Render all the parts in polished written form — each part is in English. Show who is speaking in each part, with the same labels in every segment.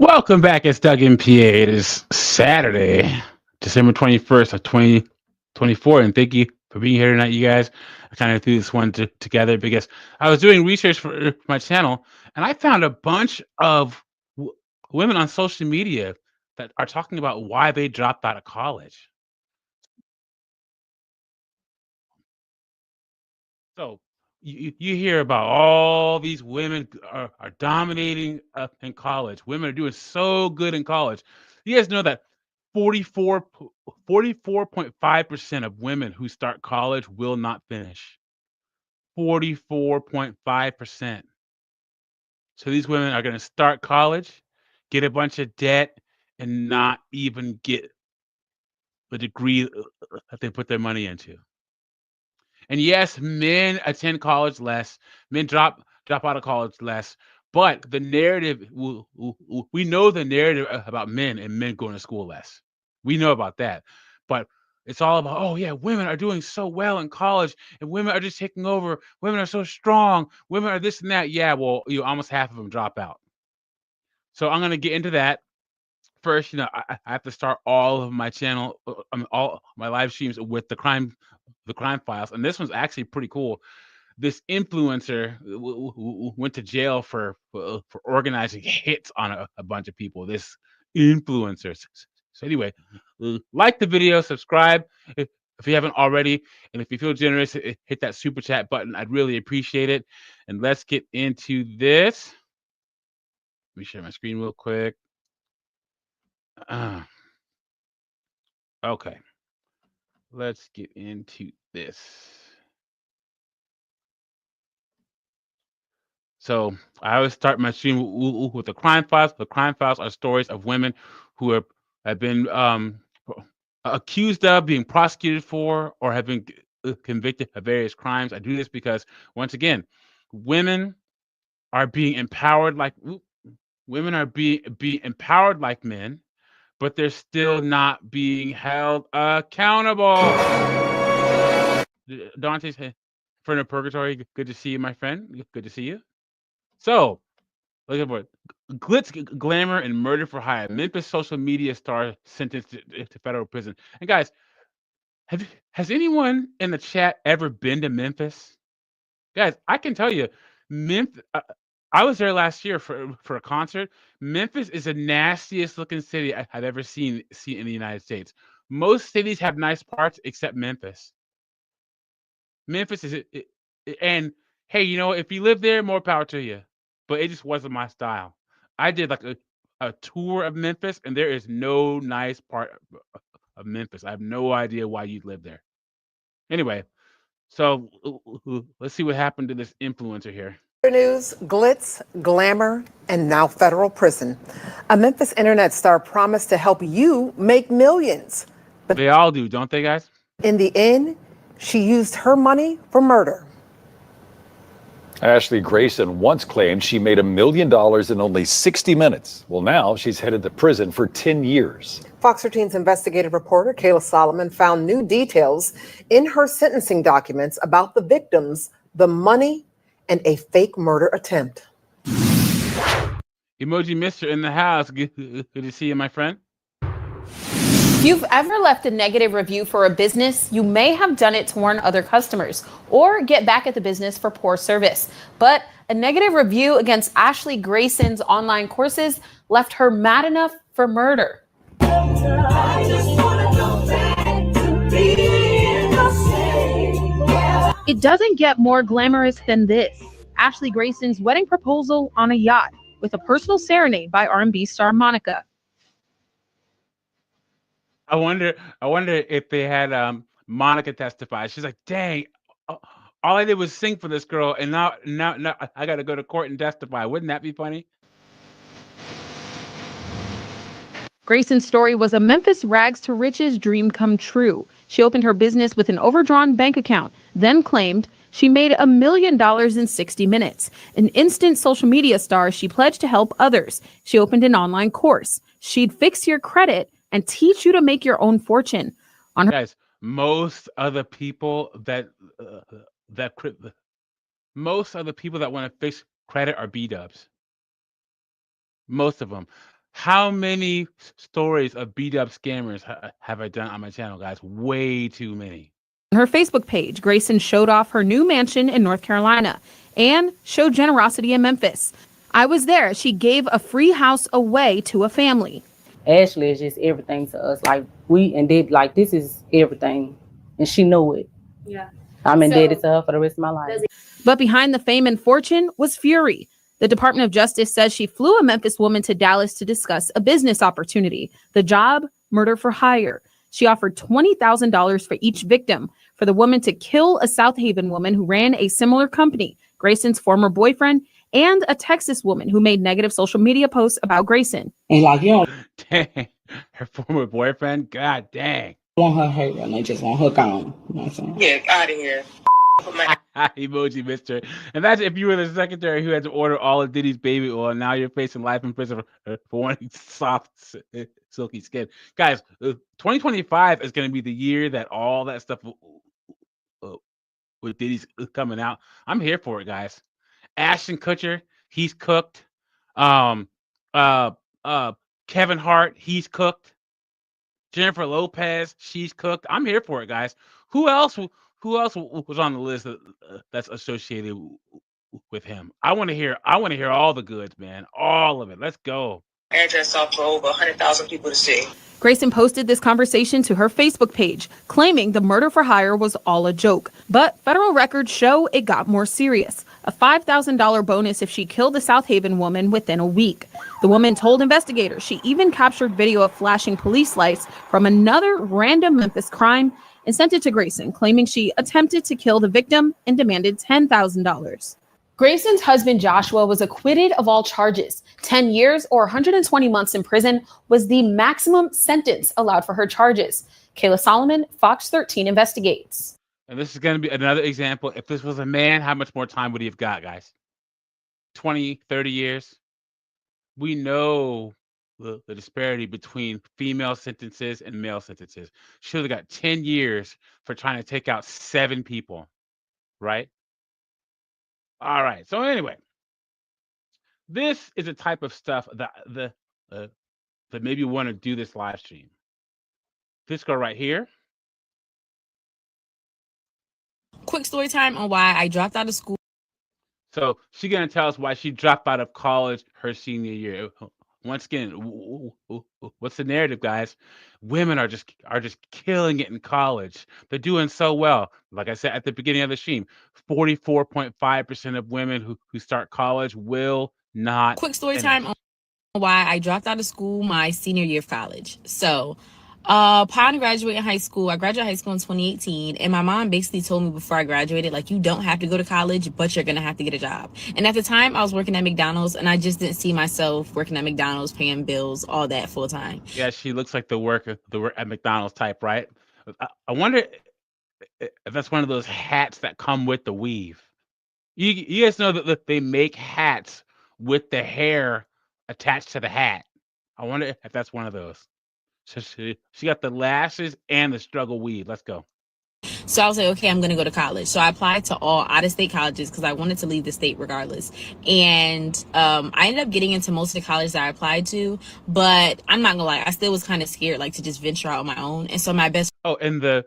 Speaker 1: Welcome back. It's Doug MPA. It is Saturday, December 21st of 2024. And thank you for being here tonight, you guys. I kind of threw this one together because I was doing research for my channel and I found a bunch of women on social media that are talking about why they dropped out of college. So you hear about all these women are dominating in college. Women are doing so good in college. You guys know that 44.5% of women who start college will not finish. 44.5%. So these women are going to start college, get a bunch of debt, and not even get the degree that they put their money into. And yes, men attend college less. Men drop out of college less. But the narrative, we know the narrative about men and men going to school less. We know about that. But it's all about, oh yeah, women are doing so well in college, and women are just taking over. Women are so strong. Women are this and that. Yeah, well, almost half of them drop out. So I'm gonna get into that first. I have to start all of my channel, all my live streams with the crime files, and this one's actually pretty cool. This influencer went to jail for organizing hits on a bunch of people. This influencers. So anyway, like the video, subscribe if you haven't already, and if you feel generous, hit that super chat button. I'd really appreciate it. And let's get into this. Let me share my screen real quick. Uh, okay, let's get into this. So I always start my stream with the crime files. The crime files are stories of women who have been accused of, being prosecuted for, or have been convicted of various crimes. I do this because, once again, women are being empowered like women are being empowered like men, but they're still not being held accountable. Dante's friend of purgatory. Good to see you, my friend. Good to see you. So, looking for glitz, glamour, and murder for hire. Memphis social media star sentenced to federal prison. And guys, has anyone in the chat ever been to Memphis? Guys, I can tell you, Memphis. I was there last year for a concert. Memphis is the nastiest looking city I've ever seen in the United States. Most cities have nice parts except Memphis. Memphis is it, and hey, if you live there, more power to you. But it just wasn't my style. I did like a tour of Memphis, and there is no nice part of Memphis. I have no idea why you'd live there. Anyway, so let's see what happened to this influencer here.
Speaker 2: News, glitz, glamour, and now federal prison. A Memphis internet star promised to help you make millions.
Speaker 1: But they all do, don't they, guys?
Speaker 2: In the end, she used her money for murder.
Speaker 3: Ashley Grayson once claimed she made $1 million in only 60 minutes. Well, now she's headed to prison for 10 years.
Speaker 2: Fox 13's investigative reporter Kayla Solomon found new details in her sentencing documents about the victims, the money, and a fake murder attempt.
Speaker 1: Emoji Mister in the house. Good to see you, my friend.
Speaker 4: If you've ever left a negative review for a business, you may have done it to warn other customers or get back at the business for poor service. But a negative review against Ashley Grayson's online courses left her mad enough for murder.
Speaker 5: It doesn't get more glamorous than this. Ashley Grayson's wedding proposal on a yacht with a personal serenade by R&B star Monica.
Speaker 1: I wonder if they had Monica testify. She's like, dang, all I did was sing for this girl, and now I got to go to court and testify. Wouldn't that be funny?
Speaker 5: Grayson's story was a Memphis rags to riches dream come true. She opened her business with an overdrawn bank account, then claimed she made $1 million in 60 minutes. An instant social media star, she pledged to help others. She opened an online course. She'd fix your credit and teach you to make your own fortune. On her
Speaker 1: Guys, most of the people that want to fix credit are B-dubs. Most of them. How many stories of beat up scammers have I done on my channel, guys? Way too many.
Speaker 5: On her Facebook page, Grayson showed off her new mansion in North Carolina and showed generosity in Memphis. I was there. She gave a free house away to a family.
Speaker 6: Ashley is just everything to us. Like this is everything, and she know it.
Speaker 4: Yeah.
Speaker 6: I'm indebted to her for the rest of my life.
Speaker 5: But behind the fame and fortune was fury. The Department of Justice says she flew a Memphis woman to Dallas to discuss a business opportunity. The job, murder for hire. She offered $20,000 for each victim for the woman to kill a South Haven woman who ran a similar company, Grayson's former boyfriend, and a Texas woman who made negative social media posts about Grayson.
Speaker 6: And like, you don't
Speaker 1: Dang. Her former boyfriend? God dang.
Speaker 6: want her hurt, and they just want her gone. You know what I'm saying?
Speaker 7: Get out of here.
Speaker 1: Emoji, mister. And that's if you were the secretary who had to order all of Diddy's baby oil. Now you're facing life in prison for wanting soft, silky skin. Guys, 2025 is going to be the year that all that stuff with Diddy's coming out. I'm here for it, guys. Ashton Kutcher, he's cooked. Kevin Hart, he's cooked. Jennifer Lopez, she's cooked. I'm here for it, guys. Who else was on the list that's associated with him? I want to hear all the goods, man. All of it. Let's go.
Speaker 7: Address off for over 100,000 people to see.
Speaker 5: Grayson posted this conversation to her Facebook page, claiming the murder for hire was all a joke. But federal records show it got more serious. A $5,000 bonus if she killed a South Haven woman within a week. The woman told investigators she even captured video of flashing police lights from another random Memphis crime and sent it to Grayson, claiming she attempted to kill the victim and demanded $10,000.
Speaker 4: Grayson's husband Joshua was acquitted of all charges. 10 years or 120 months in prison was the maximum sentence allowed for her charges. Kayla Solomon, Fox 13 investigates.
Speaker 1: And this is going to be another example. If this was a man, how much more time would he have got, guys? 20, 30 years? We know the disparity between female sentences and male sentences. She would have got 10 years for trying to take out 7 people, right? All right. So anyway, this is a type of stuff that maybe you want to do this live stream. This girl right here.
Speaker 8: Quick story time on why I dropped out of school.
Speaker 1: So she's gonna tell us why she dropped out of college her senior year. Once again, what's the narrative, guys? Women are just killing it in college. They're doing so well. Like I said at the beginning of the stream, 44.5% of women who start college will not.
Speaker 8: Quick story
Speaker 1: finish.
Speaker 8: time on why I dropped out of school my senior year of college. So upon graduating high school, I graduated high school in 2018, and my mom basically told me before I graduated, like, you don't have to go to college, but you're gonna have to get a job. And at the time I was working at McDonald's, and I just didn't see myself working at McDonald's, paying bills, all that full time.
Speaker 1: Yeah, she looks like the work at McDonald's type, right? I wonder if that's one of those hats that come with the weave. You guys know that they make hats with the hair attached to the hat. I wonder if that's one of those. So she got the lashes and the struggle weave. Let's go.
Speaker 8: So I was like, okay, I'm going to go to college. So I applied to all out-of-state colleges because I wanted to leave the state regardless. And I ended up getting into most of the colleges that I applied to. But I'm not going to lie, I still was kind of scared, like, to just venture out on my own. And so my best
Speaker 1: And the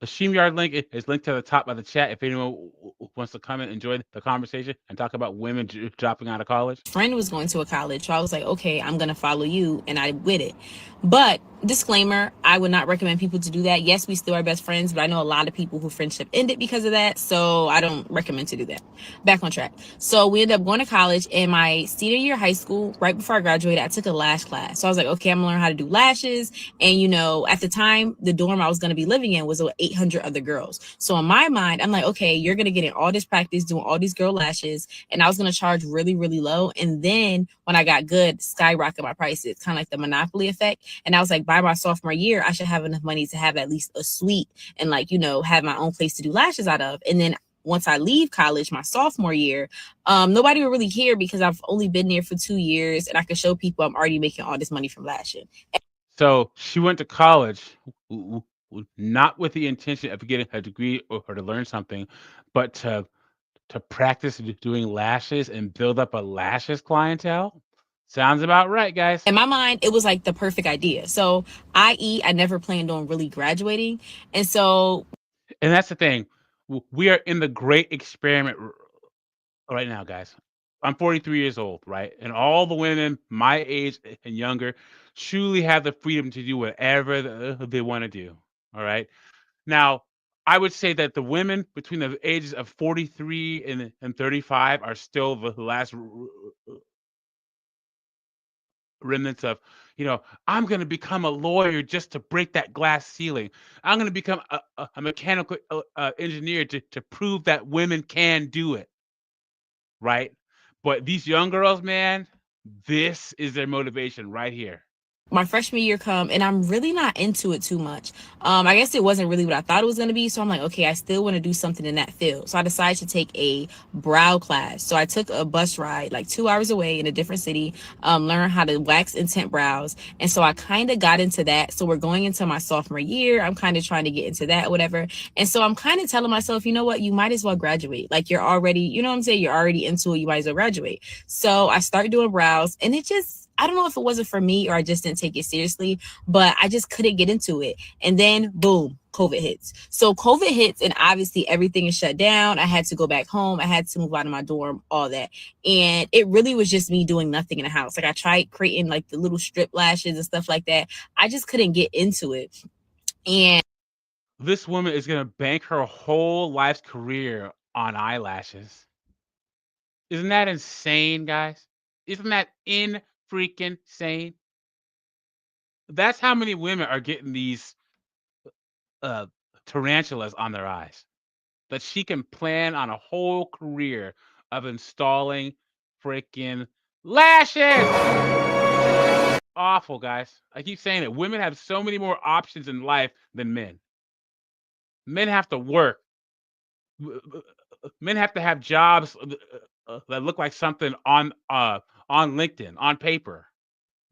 Speaker 1: StreamYard link is linked to the top of the chat if anyone wants to come and enjoy the conversation and talk about women dropping out of college.
Speaker 8: friend was going to a college. So I was like, okay, I'm going to follow you. And I with it. But disclaimer, I would not recommend people to do that. Yes, we still are best friends, but I know a lot of people who friendship ended because of that. So I don't recommend to do that. Back on track. So we ended up going to college in my senior year of high school. Right before I graduated, I took a lash class. So I was like, okay, I'm gonna learn how to do lashes. And, you know, at the time, the dorm I was going to be living in was with 800 other girls. So in my mind, I'm like, okay, you're going to get in all this practice doing all these girl lashes. And I was going to charge really, really low. And then when I got good, skyrocket my prices, kind of like the monopoly effect. And I was like, by my sophomore year, I should have enough money to have at least a suite and, like, you know, have my own place to do lashes out of. And then once I leave college, my sophomore year, nobody will really care because I've only been there for 2 years and I can show people I'm already making all this money from lashing.
Speaker 1: So she went to college not with the intention of getting a degree or to learn something, but to practice doing lashes and build up a lashes clientele. Sounds about right, guys.
Speaker 8: In my mind, it was like the perfect idea. So, i.e., I never planned on really graduating. And so,
Speaker 1: And that's the thing. We are in the great experiment right now, guys. I'm 43 years old, right? And all the women my age and younger truly have the freedom to do whatever they want to do. All right. Now, I would say that the women between the ages of 43 and 35 are still the last remnants of, I'm going to become a lawyer just to break that glass ceiling. I'm going to become a mechanical engineer to prove that women can do it. Right? But these young girls, man, this is their motivation right here.
Speaker 8: my freshman year come and I'm really not into it too much. I guess it wasn't really what I thought it was going to be. So I'm like, okay, I still want to do something in that field. So I decided to take a brow class. So I took a bus ride like 2 hours away in a different city, learn how to wax and tint brows. And so I kind of got into that. So we're going into my sophomore year. I'm kind of trying to get into that, whatever. And so I'm kind of telling myself, you know what, you might as well graduate. Like you're already, you know what I'm saying? You're already into it. You might as well graduate. So I started doing brows and it just, I don't know if it wasn't for me or I just didn't take it seriously, but I just couldn't get into it. And then boom, COVID hits. So COVID hits and obviously everything is shut down. I had to go back home. I had to move out of my dorm, all that. And it really was just me doing nothing in the house. Like I tried creating like the little strip lashes and stuff like that. I just couldn't get into it. And
Speaker 1: this woman is going to bank her whole life's career on eyelashes. Isn't that insane, guys? Isn't that freaking sane? That's how many women are getting these tarantulas on their eyes. That she can plan on a whole career of installing freaking lashes. Awful, guys. I keep saying it. Women have so many more options in life than men. Men have to work. Men have to have jobs that look like something on LinkedIn, on paper.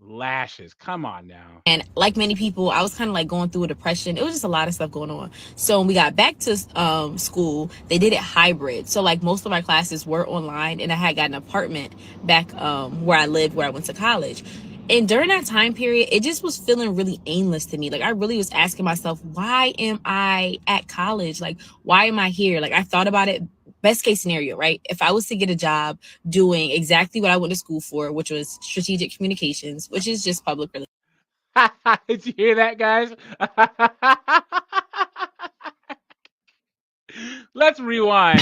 Speaker 1: Lashes. Come on now.
Speaker 8: And like many people, I was kind of like going through a depression. It was just a lot of stuff going on. So when we got back to school, they did it hybrid. So like most of my classes were online and I had got an apartment back where I lived, where I went to college. And during that time period, it just was feeling really aimless to me. Like I really was asking myself, why am I at college? Like, why am I here? Like I thought about it. Best case scenario, right? If I was to get a job doing exactly what I went to school for, which was strategic communications, which is just public relations.
Speaker 1: Did you hear that, guys? Let's rewind.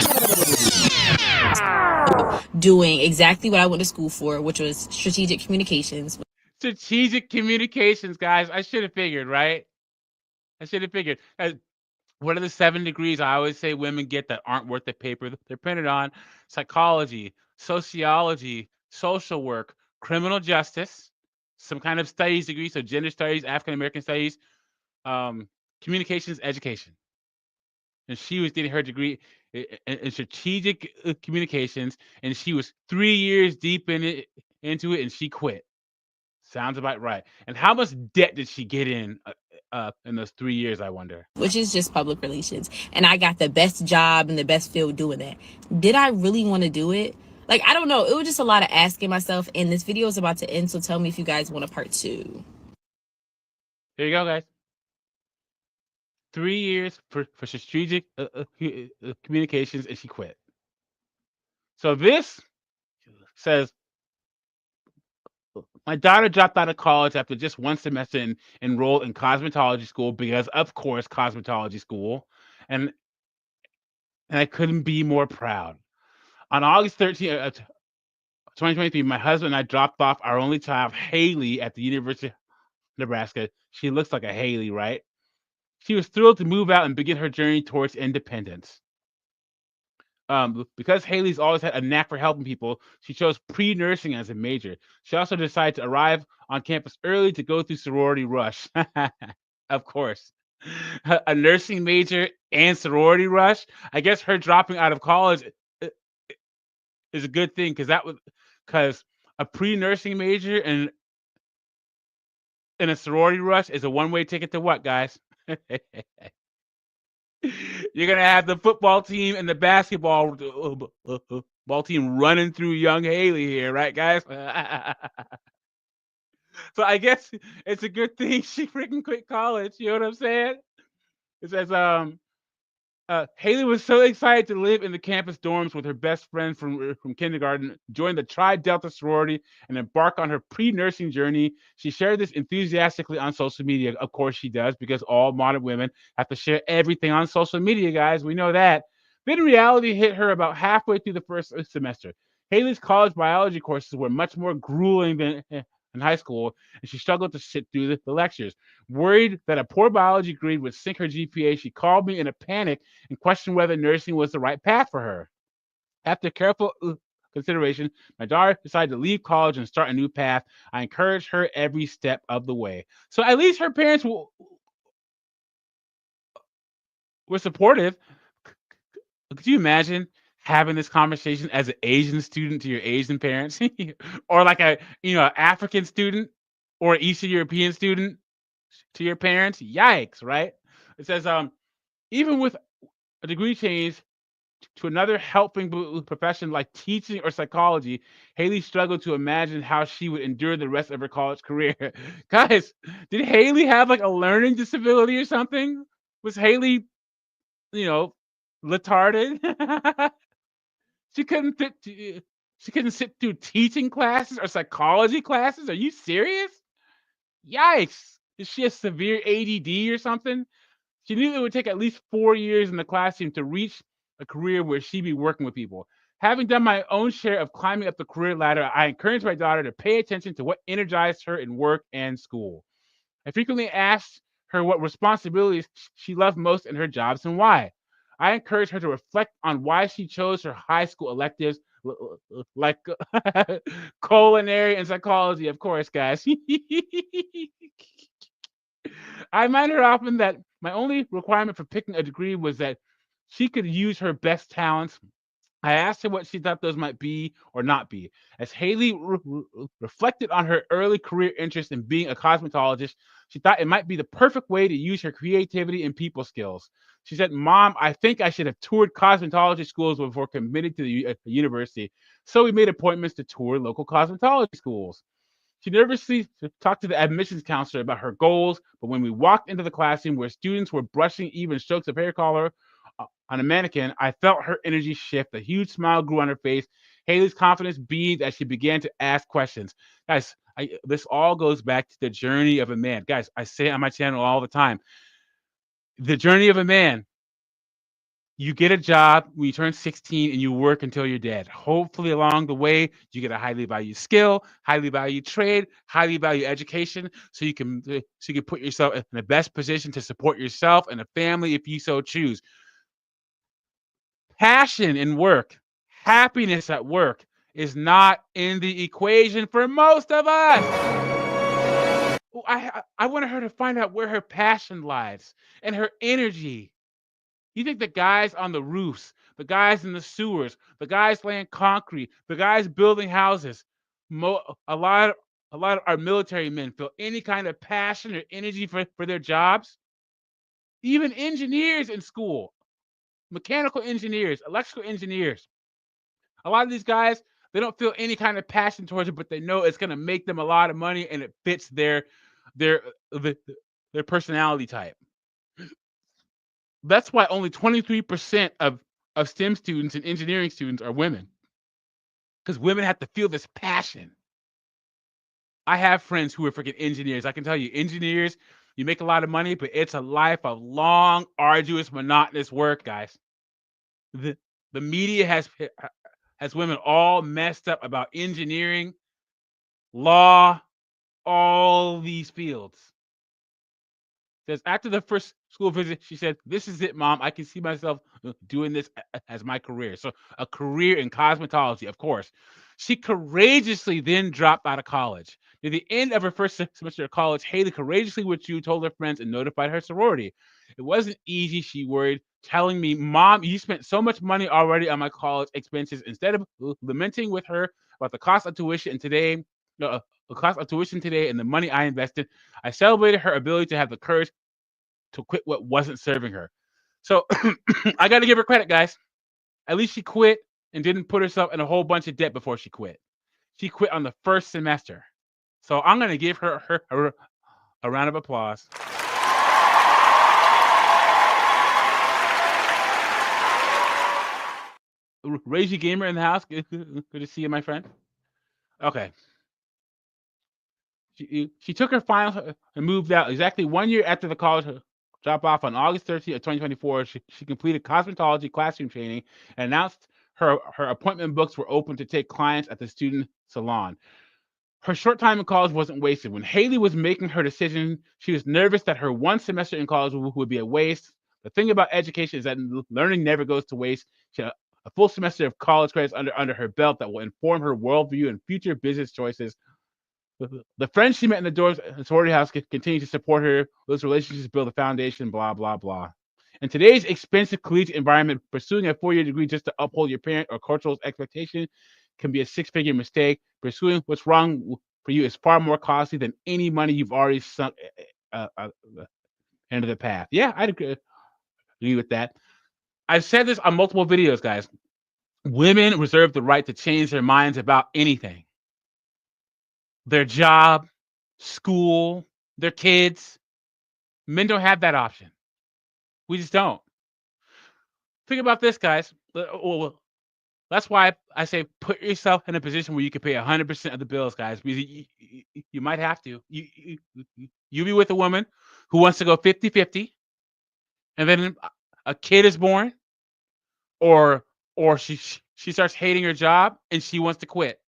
Speaker 8: Doing exactly what I went to school for, which was strategic communications.
Speaker 1: Strategic communications, guys. I should have figured, right? I should have figured. What are the 7 degrees I always say women get that aren't worth the paper they're printed on? Psychology, sociology, social work, criminal justice, some kind of studies degree, so gender studies, African American studies, communications, education. And she was getting her degree in strategic communications, and she was 3 years deep into it, and she quit. Sounds about right. And how much debt did she get in those 3 years, I wonder?
Speaker 8: Which is just public relations. And I got the best job in the best field doing that. Did I really want to do it? Like, I don't know. It was just a lot of asking myself. And this video is about to end, so tell me if you guys want a part 2.
Speaker 1: Here you go, guys. 3 years for strategic communications, and she quit. So this says, my daughter dropped out of college after just one semester enrolled in cosmetology school because, of course, cosmetology school. And I couldn't be more proud. On August 13th, 2023, my husband and I dropped off our only child, Haley, at the University of Nebraska. She looks like a Haley, right? She was thrilled to move out and begin her journey towards independence. Because Haley's always had a knack for helping people, she chose pre-nursing as a major. She also decided to arrive on campus early to go through sorority rush. Of course. A nursing major and sorority rush. I guess her dropping out of college is a good thing because a pre-nursing major and a sorority rush is a one-way ticket to what, guys? You're gonna have the football team and the basketball Ball team running through young Haley here, right, guys? So I guess it's a good thing she freaking quit college. You know what I'm saying? It says, Haley was so excited to live in the campus dorms with her best friend from kindergarten, join the Tri Delta sorority, and embark on her pre-nursing journey. She shared this enthusiastically on social media. Of course, she does, because all modern women have to share everything on social media, guys. We know that. Then reality hit her about halfway through the first semester. Haley's college biology courses were much more grueling than in high school, and she struggled to sit through the lectures. Worried that a poor biology grade would sink her GPA, she called me in a panic and questioned whether nursing was the right path for her. After careful consideration, my daughter decided to leave college and start a new path. I encouraged her every step of the way. So at least her parents were supportive. Could you imagine having this conversation as an Asian student to your Asian parents, or like a African student or Eastern European student to your parents? Yikes, right? It says even with a degree change to another helping profession like teaching or psychology, Haley struggled to imagine how she would endure the rest of her college career. Guys, did Haley have like a learning disability or something? Was Haley, you know, retarded? she couldn't fit. She couldn't sit through teaching classes or psychology classes. Are you serious? Yikes! Is she a severe ADD or something? She knew it would take at least 4 years in the classroom to reach a career where she'd be working with people. Having done my own share of climbing up the career ladder, I encouraged my daughter to pay attention to what energized her in work and school. I frequently asked her what responsibilities she loved most in her jobs and why. I encouraged her to reflect on why she chose her high school electives, like culinary and psychology, of course, guys. I remind her often that my only requirement for picking a degree was that she could use her best talents. I asked her what she thought those might be or not be. As Haley reflected on her early career interest in being a cosmetologist, she thought it might be the perfect way to use her creativity and people skills. She said, "Mom, I think I should have toured cosmetology schools before committing to the university." So we made appointments to tour local cosmetology schools. She nervously talked to the admissions counselor about her goals, but when we walked into the classroom where students were brushing even strokes of hair color on a mannequin, I felt her energy shift. A huge smile grew on her face. Haley's confidence beamed as she began to ask questions. Guys, this all goes back to the journey of a man. Guys, I say it on my channel all the time. The journey of a man. You get a job when you turn 16 and you work until you're dead. Hopefully, along the way, you get a highly valued skill, highly valued trade, highly valued education, so you can put yourself in the best position to support yourself and a family if you so choose. Passion in work, happiness at work is not in the equation for most of us. I wanted her to find out where her passion lies and her energy. You think the guys on the roofs, the guys in the sewers, the guys laying concrete, the guys building houses, a lot of our military men feel any kind of passion or energy for their jobs? Even engineers in school, mechanical engineers, electrical engineers. A lot of these guys, they don't feel any kind of passion towards it, but they know it's going to make them a lot of money and it fits their their personality type. That's why only 23% of STEM students and engineering students are women, because women have to feel this passion. I have friends who are freaking engineers. I can tell you, engineers, you make a lot of money, but it's a life of long, arduous, monotonous work, guys. The media has women all messed up about engineering, law, all these fields. Says after the first school visit, she said, "This is it, Mom. I can see myself doing this as my career." So a career in cosmetology, of course. She courageously then dropped out of college. Near the end of her first semester of college, Haley courageously withdrew, told her friends, and notified her sorority. It wasn't easy, she worried, telling me, "Mom, you spent so much money already on my college expenses." Instead of lamenting with her about the cost of tuition today, and the money I invested, I celebrated her ability to have the courage to quit what wasn't serving her. So I got to give her credit, guys. At least she quit and didn't put herself in a whole bunch of debt before she quit. She quit on the first semester. So I'm going to give her a round of applause. Reggie Gamer in the house. Good to see you, my friend. Okay. She took her final and moved out exactly 1 year after the college drop off on August 13th of 2024. She completed cosmetology classroom training and announced her appointment books were open to take clients at the student salon. Her short time in college wasn't wasted. When Haley was making her decision, she was nervous that her one semester in college would be a waste. The thing about education is that learning never goes to waste. She had a full semester of college credits under her belt that will inform her worldview and future business choices. The friends she met in the doors sorority house continue to support her. Those relationships build a foundation, blah, blah, blah. In today's expensive collegiate environment, pursuing a 4-year degree just to uphold your parent or cultural expectation can be a 6-figure mistake. Pursuing what's wrong for you is far more costly than any money you've already sunk into the path. Yeah, I'd agree with that. I've said this on multiple videos, guys. Women reserve the right to change their minds about anything. Their job, school, their kids. Men don't have that option. We just don't. Think about this, guys. Well, that's why I say put yourself in a position where you can pay 100% of the bills, guys. Because you might have to. You be with a woman who wants to go 50-50, and then a kid is born, or she starts hating her job and she wants to quit,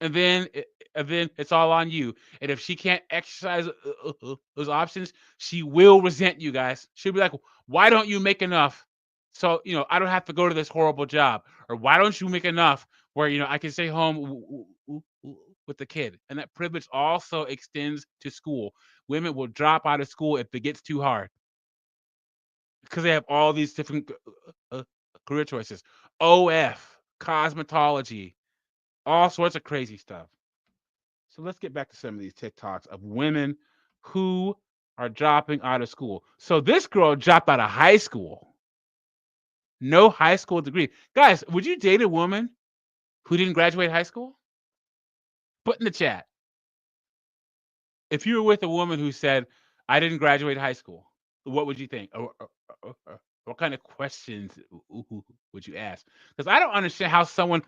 Speaker 1: and then it's all on you. And if she can't exercise those options, she will resent you, guys. She'll be like, "Why don't you make enough? So I don't have to go to this horrible job, or why don't you make enough where I can stay home with the kid?" And that privilege also extends to school. Women will drop out of school if it gets too hard because they have all these different career choices: OF, cosmetology, all sorts of crazy stuff. So let's get back to some of these TikToks of women who are dropping out of school. So this girl dropped out of high school. No high school degree. Guys, would you date a woman who didn't graduate high school? Put in the chat. If you were with a woman who said, "I didn't graduate high school," what would you think? Or what kind of questions would you ask? Because I don't understand how someone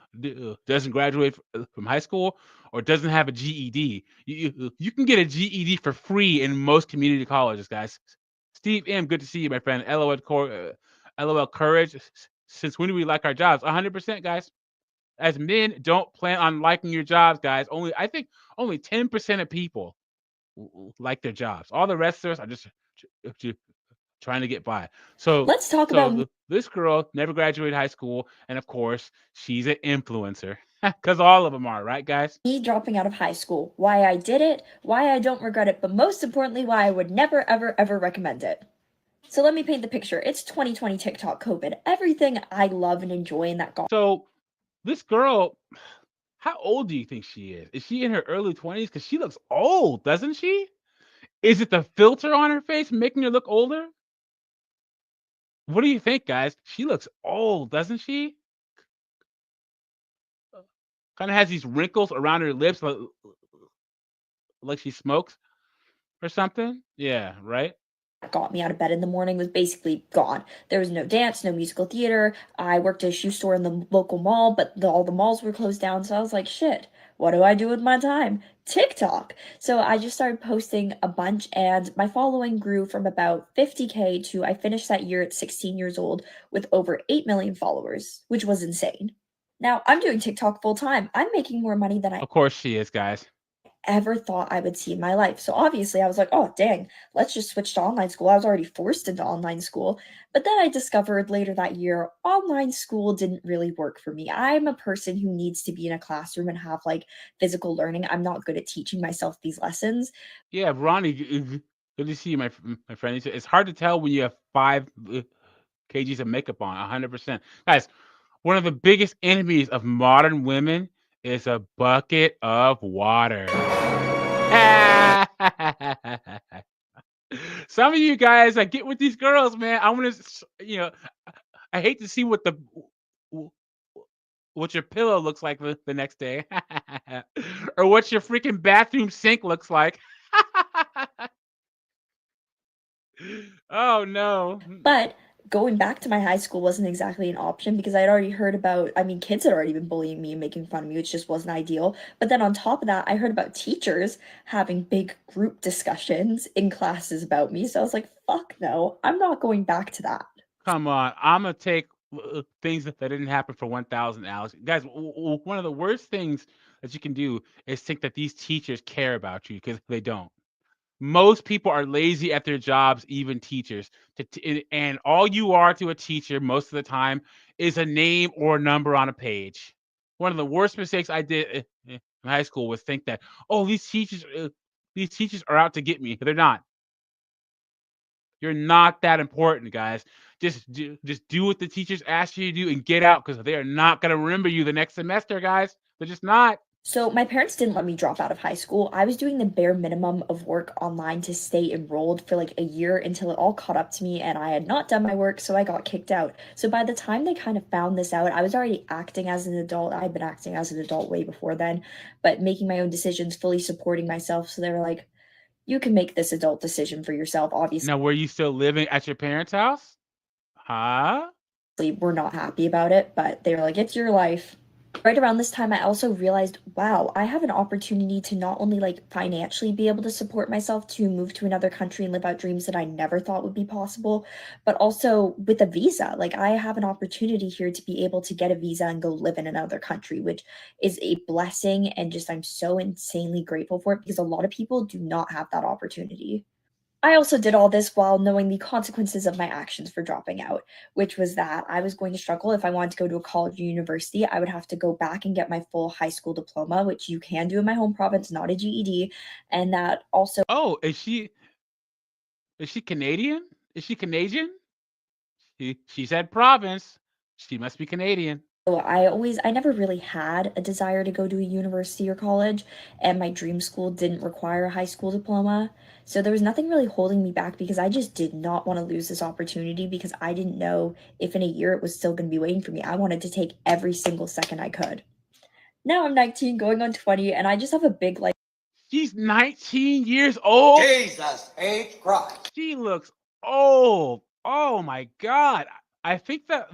Speaker 1: doesn't graduate from high school or doesn't have a GED. You can get a GED for free in most community colleges, guys. Steve M., good to see you, my friend. LOL courage. Since when do we like our jobs? 100%, guys. As men, don't plan on liking your jobs, guys. I think only 10% of people like their jobs. All the rest of us are just trying to get by. So
Speaker 9: Let's talk about
Speaker 1: this girl never graduated high school, and of course, she's an influencer because all of them are, right, guys?
Speaker 9: me dropping out of high school, why I did it, why I don't regret it, but most importantly, why I would never, ever, ever recommend it. So let me paint the picture. It's 2020 TikTok COVID. Everything I love and enjoy in that
Speaker 1: So this girl, how old do you think she is? Is she in her early 20s? Because she looks old, doesn't she? Is it the filter on her face making her look older? What do you think, guys? She looks old, doesn't she? Kind of has these wrinkles around her lips, like she smokes or something. Yeah, right?
Speaker 9: got me out of bed in the morning was basically gone. There was no dance, no musical theater. I worked at a shoe store in the local mall, but all the malls were closed down. So I was like, shit, what do I do with my time? TikTok. So I just started posting a bunch, and my following grew from about 50K to I finished that year at 16 years old with over 8 million followers, which was insane. Now I'm doing TikTok full time. I'm making more money than I
Speaker 1: Of course she is, guys.
Speaker 9: ever thought I would see in my life. So obviously I was like, oh dang, let's just switch to online school. I was already forced into online school. But then I discovered later that year, online school didn't really work for me. I'm a person who needs to be in a classroom and have like physical learning. I'm not good at teaching myself these lessons.
Speaker 1: Yeah, Ronnie, good to see you, my friend. It's hard to tell when you have 5 kgs of makeup on, 100%. Guys, one of the biggest enemies of modern women is a bucket of water. Some of you guys, I get with these girls, man. I want to, I hate to see what what your pillow looks like the next day, or what your freaking bathroom sink looks like. Oh no.
Speaker 9: But going back to my high school wasn't exactly an option because I had already heard about, I mean, kids had already been bullying me and making fun of me, which just wasn't ideal. But then on top of that, I heard about teachers having big group discussions in classes about me. So I was like, fuck no, I'm not going back to that.
Speaker 1: Come on, I'm gonna take things that didn't happen for 1,000, Alex. Guys, one of the worst things that you can do is think that these teachers care about you, because they don't. Most people are lazy at their jobs, even teachers. And all you are to a teacher most of the time is a name or a number on a page. One of the worst mistakes I did in high school was think that, oh, these teachers are out to get me. They're not. You're not that important, guys. Just do what the teachers ask you to do and get out, because they are not going to remember you the next semester, guys. They're just not.
Speaker 9: So my parents didn't let me drop out of high school. I was doing the bare minimum of work online to stay enrolled for like a year until it all caught up to me and I had not done my work, so I got kicked out. So by the time they kind of found this out, I was already acting as an adult. I had been acting as an adult way before then, but making my own decisions, fully supporting myself. So they were like, you can make this adult decision for yourself. Obviously,
Speaker 1: Now, were you still living at your parents' house? Huh?
Speaker 9: we're not happy about it, but they were like, it's your life. Right around this time, I also realized, wow, I have an opportunity to not only like financially be able to support myself to move to another country and live out dreams that I never thought would be possible, but also with a visa. Like I have an opportunity here to be able to get a visa and go live in another country, which is a blessing. And just I'm so insanely grateful for it because a lot of people do not have that opportunity. I also did all this while knowing the consequences of my actions for dropping out, which was that I was going to struggle if I wanted to go to a college or university. I would have to go back and get my full high school diploma, which you can do in my home province, not a GED. And that also,
Speaker 1: Oh, is she Canadian? Is she Canadian? She said province. She must be Canadian.
Speaker 9: I never really had a desire to go to a university or college, and my dream school didn't require a high school diploma. So there was nothing really holding me back because I just did not want to lose this opportunity because I didn't know if in a year it was still going to be waiting for me. I wanted to take every single second I could. Now I'm 19, going on 20, and I just have a big like.
Speaker 1: She's 19 years old.
Speaker 10: Jesus H. Christ.
Speaker 1: She looks old. Oh my God. I think that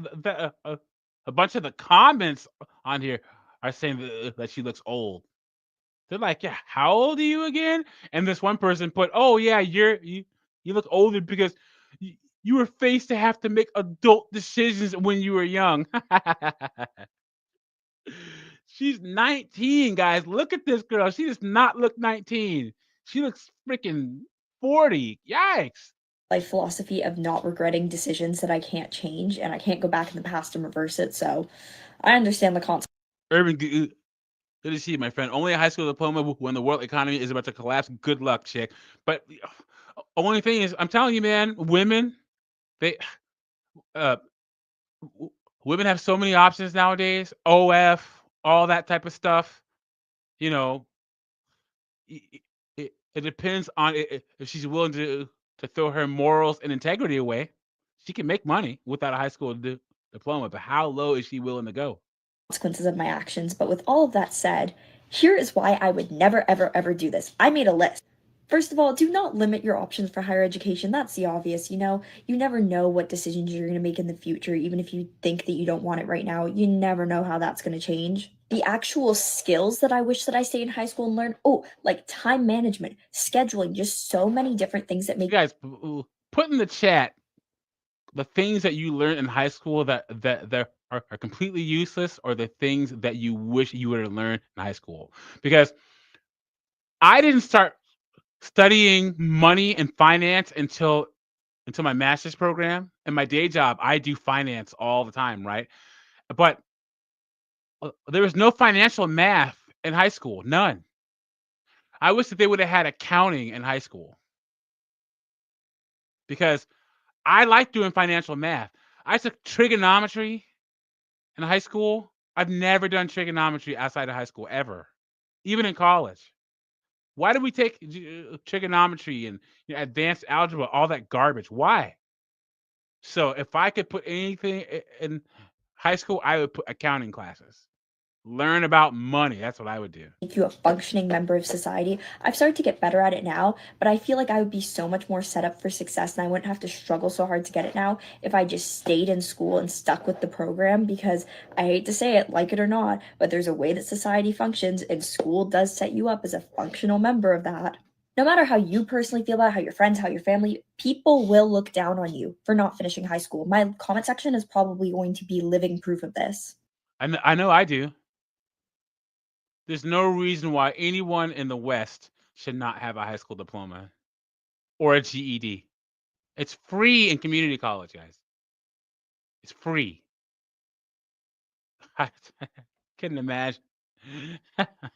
Speaker 1: a bunch of the comments on here are saying that she looks old. They're like, yeah, how old are you again? And this one person put, oh yeah, you look older because you were faced to have to make adult decisions when you were young. She's 19, guys. Look at this girl. She does not look 19. She looks freaking 40. Yikes.
Speaker 9: Life philosophy of not regretting decisions that I can't change and I can't go back in the past and reverse it. So I understand the consequences.
Speaker 1: Urban, good to see you, my friend. Only a high school diploma when the world economy is about to collapse. Good luck, chick. But only thing is, I'm telling you, man, women, they uh women have so many options nowadays. OF, all that type of stuff. You know, it depends on if she's willing to throw her morals and integrity away. She can make money without a high school diploma, but how low is she willing to go?
Speaker 9: Consequences of my actions. But with all of that said, here is why I would never, ever, ever do this. I made a list. First of all, do not limit your options for higher education. That's the obvious, you know. You never know what decisions you're going to make in the future, even if you think that you don't want it right now. You never know how that's going to change. The actual skills that I wish that I stayed in high school and learned, oh, like time management, scheduling, just so many different things that make.
Speaker 1: You guys, put in the chat the things that you learned in high school that are completely useless, or the things that you wish you would have learned in high school. Because I didn't start studying money and finance until my master's program. In my day job, I do finance all the time, right? But there was no financial math in high school, none. I wish that they would have had accounting in high school, because I like doing financial math. I took trigonometry in high school. I've never done trigonometry outside of high school ever, even in college. Why do we take trigonometry and advanced algebra, all that garbage? Why? So if I could put anything in High school, I would put accounting classes. Learn about money. That's what I would do.
Speaker 9: Make you a functioning member of society. I've started to get better at it now, but I feel like I would be so much more set up for success and I wouldn't have to struggle so hard to get it now if I just stayed in school and stuck with the program, because I hate to say it, like it or not, but there's a way that society functions and school does set you up as a functional member of that. No matter how you personally feel about it, how your friends, how your family, people will look down on you for not finishing high school. My comment section is probably going to be living proof of this.
Speaker 1: I know I do. There's no reason why anyone in the West should not have a high school diploma or a GED. It's free in community college, guys. It's free. I couldn't imagine.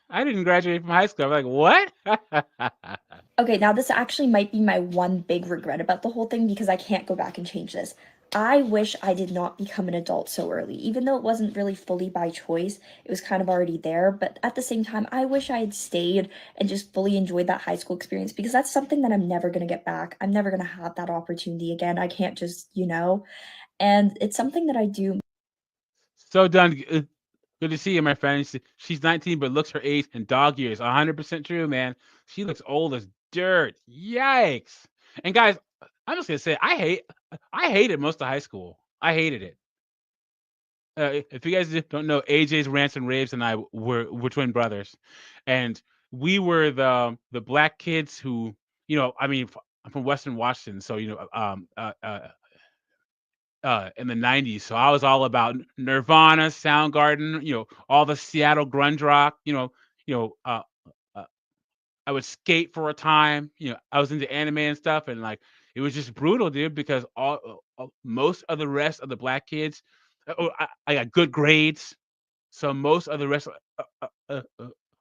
Speaker 1: I didn't graduate from high school. I'm like, what?
Speaker 9: Okay, now this actually might be my one big regret about the whole thing because I can't go back and change this. I wish I did not become an adult so early, even though it wasn't really fully by choice. It was kind of already there, but at the same time, I wish I had stayed and just fully enjoyed that high school experience because that's something that I'm never going to get back. I'm never going to have that opportunity again. I can't just, and it's something that I do.
Speaker 1: So done. Good to see you, my friend. She's 19, but looks her age in dog years. 100% true, man. She looks old as dirt. Yikes. And guys, I'm just gonna say, I hated most of high school. I hated it. If you guys don't know, AJ's Rants and Raves and I were twin brothers, and we were the black kids who, I mean, I'm from Western Washington, so in the 90s. So I was all about Nirvana, Soundgarden, all the Seattle grunge rock, I would skate for a time, I was into anime and stuff. And like, it was just brutal, dude, because most of the rest of the black kids, I got good grades. So most of the rest of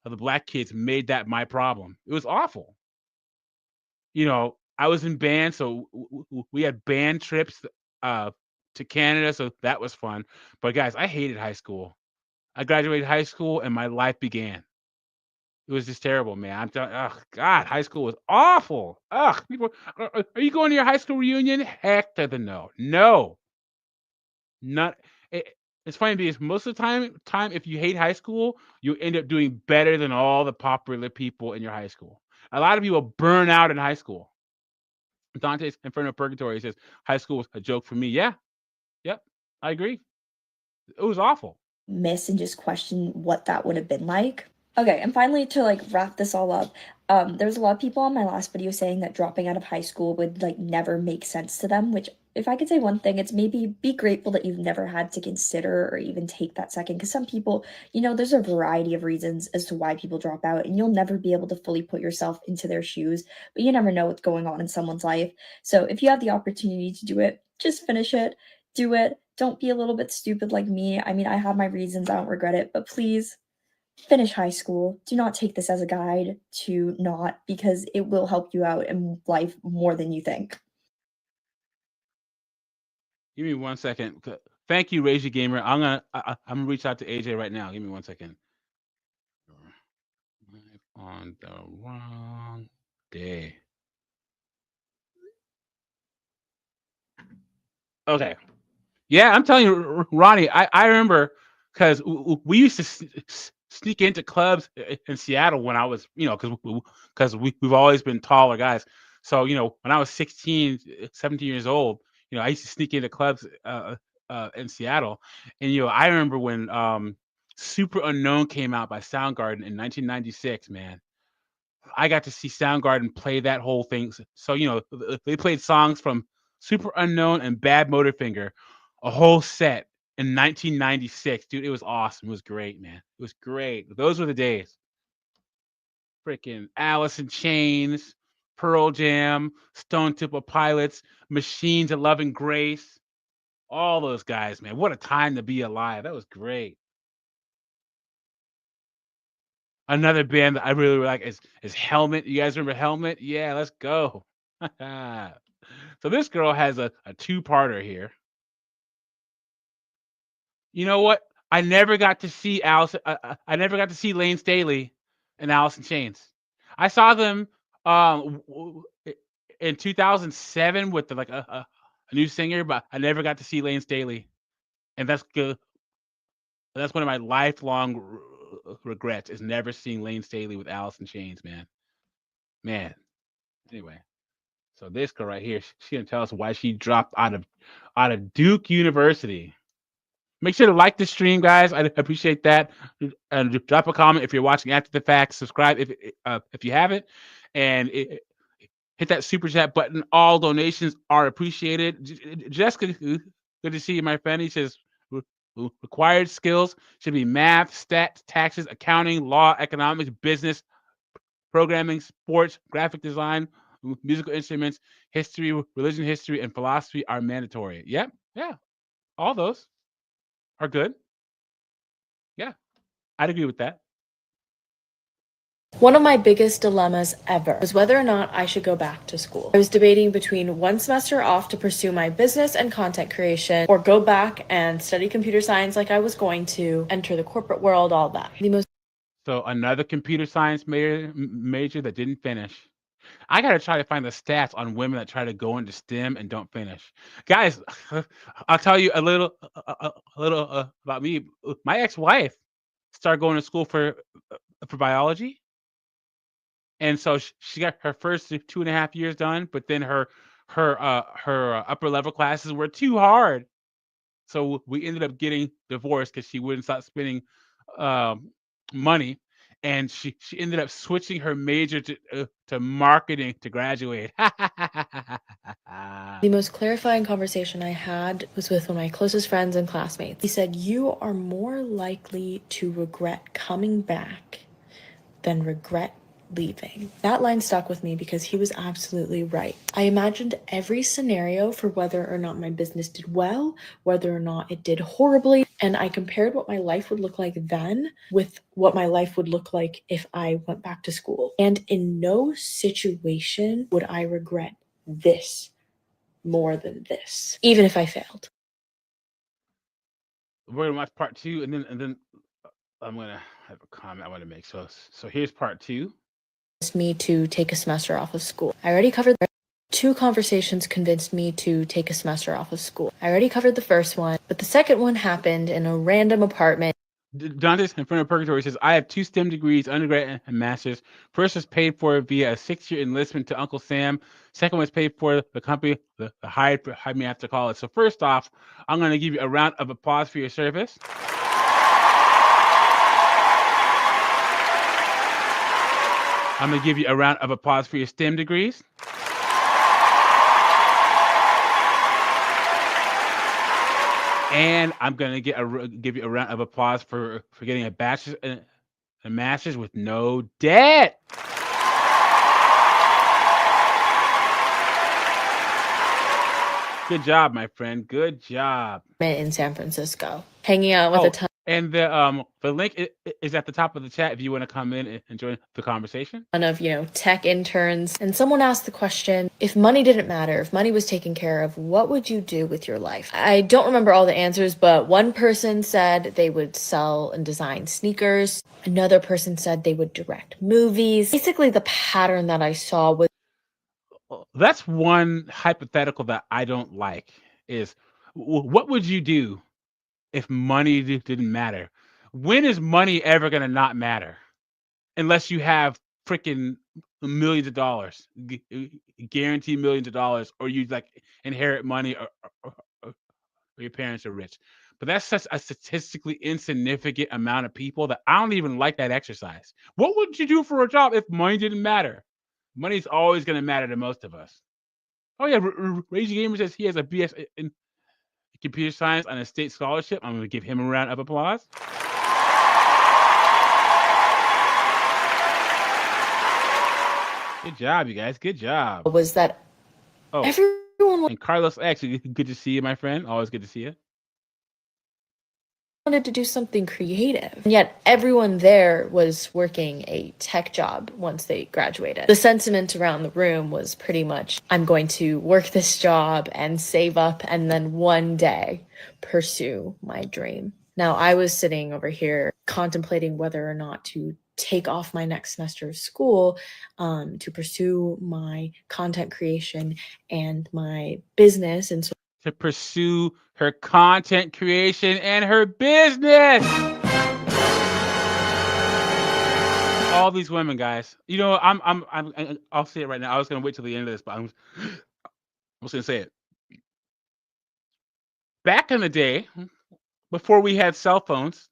Speaker 1: the black kids made that my problem. It was awful. I was in band, so we had band trips to Canada, so that was fun. But guys, I hated high school. I graduated high school and my life began. It was just terrible, man. I'm telling, oh God, high school was awful. Ugh, people, are you going to your high school reunion? Heck to the no, no, not. It's funny because most of the time, if you hate high school, you end up doing better than all the popular people in your high school. A lot of people burn out in high school. Dante's Inferno Purgatory says high school was a joke for me. Yeah, yep, I agree. It was awful.
Speaker 9: Miss and just question what that would have been like. Okay, and finally, to like wrap this all up, there's a lot of people on my last video saying that dropping out of high school would like never make sense to them, which if I could say one thing, it's maybe be grateful that you've never had to consider or even take that second. Because some people, there's a variety of reasons as to why people drop out, and you'll never be able to fully put yourself into their shoes, but you never know what's going on in someone's life. So if you have the opportunity to do it, just finish it, do it. Don't be a little bit stupid like me. I mean, I have my reasons, I don't regret it, but please finish high school. Do not take this as a guide to not, because it will help you out in life more than you think.
Speaker 1: Give me 1 second. Thank you, Razy Gamer. I'm gonna reach out to AJ right now. Give me 1 second. On the wrong day. Okay. Yeah, I'm telling you, Ronnie. I remember because we used to sneak into clubs in Seattle when I was, because we've always been taller guys. So when I was 16, 17 years old, I used to sneak into clubs in Seattle, and I remember when Super Unknown came out by Soundgarden in 1996. Man, I got to see Soundgarden play that whole thing. So they played songs from Super Unknown and Bad Motorfinger, a whole set in 1996. Dude, it was awesome. It was great, man. It was great. Those were the days. Freaking Alice in Chains, Pearl Jam, Stone Temple Pilots, Machines of Love and Grace. All those guys, man. What a time to be alive. That was great. Another band that I really like is Helmet. You guys remember Helmet? Yeah, let's go. So this girl has a two-parter here. You know what? I never got to see Alice. I never got to see Lane Staley and Alice in Chains. I saw them in 2007 with like a new singer, but I never got to see Lane Staley, and that's good. That's one of my lifelong regrets is never seeing Lane Staley with Alice in Chains, man. Man. Anyway, so this girl right here, she gonna tell us why she dropped out of Duke University. Make sure to like the stream, guys. I appreciate that. And drop a comment if you're watching after the fact. Subscribe if you haven't, and hit that super chat button. All donations are appreciated. Jessica, good to see you, my friend. He says required skills should be math, stats, taxes, accounting, law, economics, business, programming, sports, graphic design, musical instruments, history, religion, history, and philosophy are mandatory. Yep, yeah, all those are good. Yeah, I'd agree with that.
Speaker 11: One of my biggest dilemmas ever was whether or not I should go back to school. I was debating between one semester off to pursue my business and content creation, or go back and study computer science like I was going to, enter the corporate world, all that.
Speaker 1: So another computer science major that didn't finish. I gotta try to find the stats on women that try to go into STEM and don't finish. Guys, I'll tell you a little about me. My ex-wife started going to school for biology. And so she got her first 2.5 years done, but then her upper level classes were too hard. So we ended up getting divorced because she wouldn't stop spending money, and she ended up switching her major to marketing to graduate.
Speaker 11: The most clarifying conversation I had was with one of my closest friends and classmates. He said, "You are more likely to regret coming back than regret leaving." That line stuck with me because he was absolutely right. I imagined every scenario for whether or not my business did well, whether or not it did horribly, and I compared what my life would look like then with what my life would look like if I went back to school. And in no situation would I regret this more than this, even if I failed.
Speaker 1: We're gonna watch part 2, and then I'm gonna have a comment I want to make. So here's part 2.
Speaker 11: Me to take a semester off of school. I already covered 2 conversations convinced me to take a semester off of school. I already covered the first one, but the second one happened in a random apartment.
Speaker 1: Dante's in front of Purgatory says, I have 2 STEM degrees, undergrad and master's. First was paid for via a 6-year enlistment to Uncle Sam. Second was paid for the company that hired me after college. So first off, I'm going to give you a round of applause for your service. I'm going to give you a round of applause for your STEM degrees. And I'm going to give you a round of applause for getting a bachelor's and a master's with no debt. Good job, my friend. Good job.
Speaker 11: In San Francisco, hanging out with a ton.
Speaker 1: And the link is at the top of the chat if you want to come in and join the conversation.
Speaker 11: Of, tech interns. And someone asked the question, if money didn't matter, if money was taken care of, what would you do with your life? I don't remember all the answers, but one person said they would sell and design sneakers. Another person said they would direct movies. Basically, the pattern that I saw was...
Speaker 1: That's one hypothetical that I don't like is, what would you do if money didn't matter? When is money ever going to not matter? Unless you have freaking millions of dollars, guaranteed millions of dollars, or you inherit money, or your parents are rich. But that's such a statistically insignificant amount of people that I don't even like that exercise. What would you do for a job if money didn't matter? Money's always going to matter to most of us. Oh yeah, Raging Gamer says he has a BS in computer science on a state scholarship. I'm going to give him a round of applause. Good job, you guys. Good job.
Speaker 11: Was that everyone...
Speaker 1: And Carlos X, good to see you, my friend. Always good to see you.
Speaker 11: Wanted to do something creative, and yet everyone there was working a tech job once they graduated. The sentiment around the room was pretty much, I'm going to work this job and save up and then one day pursue my dream. Now, I was sitting over here contemplating whether or not to take off my next semester of school to pursue my content creation and my business. And so
Speaker 1: to pursue her content creation and her business. All these women, guys. You know, I'll say it right now. I was gonna wait till the end of this, but I'm just gonna say it. Back in the day, before we had cell phones,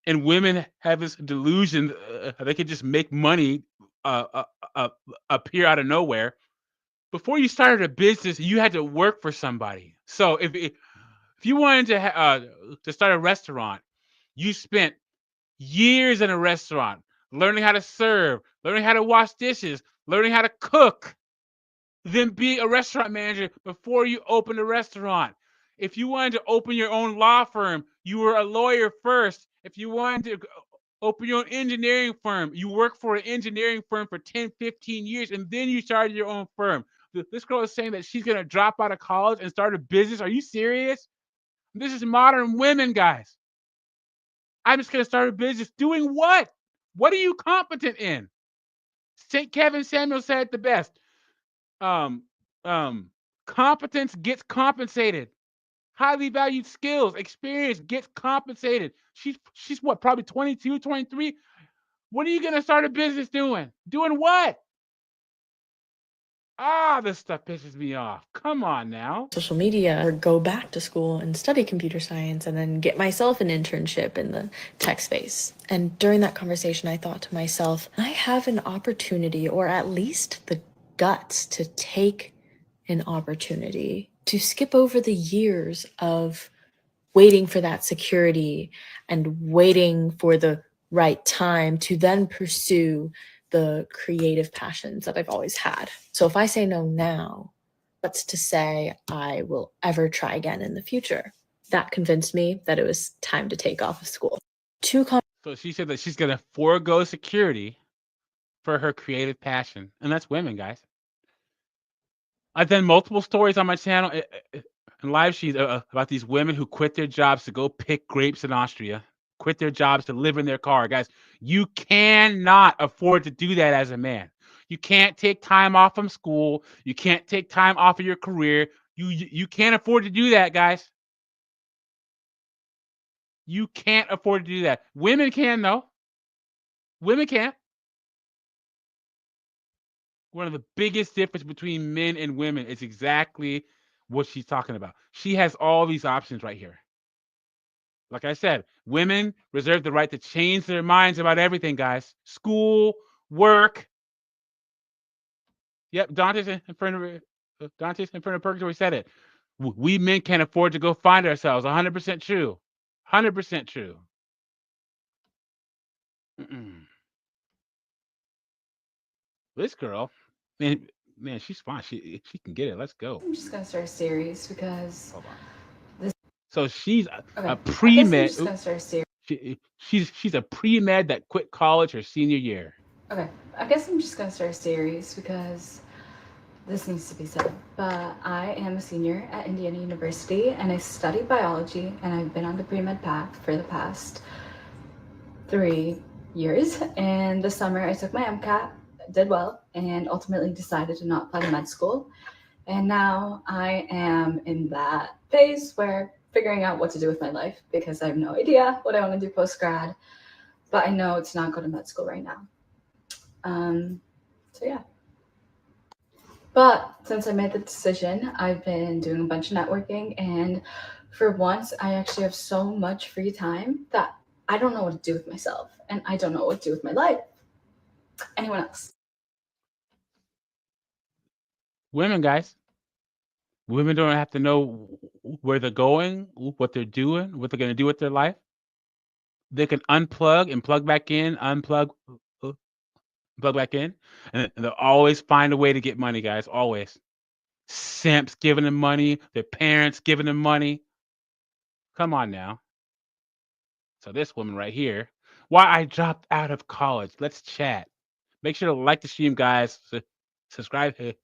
Speaker 1: and women have this delusion they could just make money appear out of nowhere. Before you started a business, you had to work for somebody. So if you wanted to start a restaurant, you spent years in a restaurant learning how to serve, learning how to wash dishes, learning how to cook, then be a restaurant manager before you opened a restaurant. If you wanted to open your own law firm, you were a lawyer first. If you wanted to open your own engineering firm, you worked for an engineering firm for 10, 15 years, and then you started your own firm. This girl is saying that she's going to drop out of college and start a business. Are you serious? This is modern women, guys. I'm just going to start a business. Doing what? What are you competent in? St. Kevin Samuel said it the best. Competence gets compensated. Highly valued skills, experience gets compensated. She's what, probably 22, 23? What are you going to start a business doing? Doing what? This stuff pisses me off. Come on now.
Speaker 11: Social media, or go back to school and study computer science and then get myself an internship in the tech space. And during that conversation, I thought to myself, I have an opportunity, or at least the guts to take an opportunity to skip over the years of waiting for that security and waiting for the right time to then pursue the creative passions that I've always had. So if I say no now, what's to say I will ever try again in the future? That convinced me that it was time to take off of school.
Speaker 1: So she said that she's going to forego security for her creative passion. And that's women, guys. I've done multiple stories on my channel and live sheets about these women who quit their jobs to go pick grapes in Austria, quit their jobs to live in their car. Guys, you cannot afford to do that as a man. You can't take time off from school. You can't take time off of your career. You can't afford to do that, guys. You can't afford to do that. Women can, though. Women can. One of the biggest difference between men and women is exactly what she's talking about. She has all these options right here. Like I said, women reserve the right to change their minds about everything, guys. School, work. Yep, Dante's Inferno of Purgatory said it. We men can't afford to go find ourselves. 100% true. 100% true. This girl, man, she's fine. She can get it. Let's go.
Speaker 12: I'm just gonna start a series because this.
Speaker 1: So she's a
Speaker 12: I'm
Speaker 1: pre-med.
Speaker 12: just gonna start a series.
Speaker 1: She's a pre-med that quit college her senior year.
Speaker 12: Okay, I guess I'm just gonna start a series because this needs to be said. But I am a senior at Indiana University and I study biology, and I've been on the pre-med path for the past 3 years. And this summer I took my MCAT, did well, and ultimately decided to not apply to med school. And now I am in that phase where figuring out what to do with my life, because I have no idea what I want to do post-grad, but I know it's not go to med school right now. So yeah. But since I made the decision, I've been doing a bunch of networking, and for once I actually have so much free time that I don't know what to do with myself, and I don't know what to do with my life. Anyone else?
Speaker 1: Women, guys. Women don't have to know where they're going, what they're doing, what they're going to do with their life. They can unplug and plug back in, unplug, plug back in, and they'll always find a way to get money, guys. Always. Simps giving them money, their parents giving them money. Come on now. So this woman right here, why I dropped out of college. Let's chat. Make sure to like the stream, guys. Subscribe if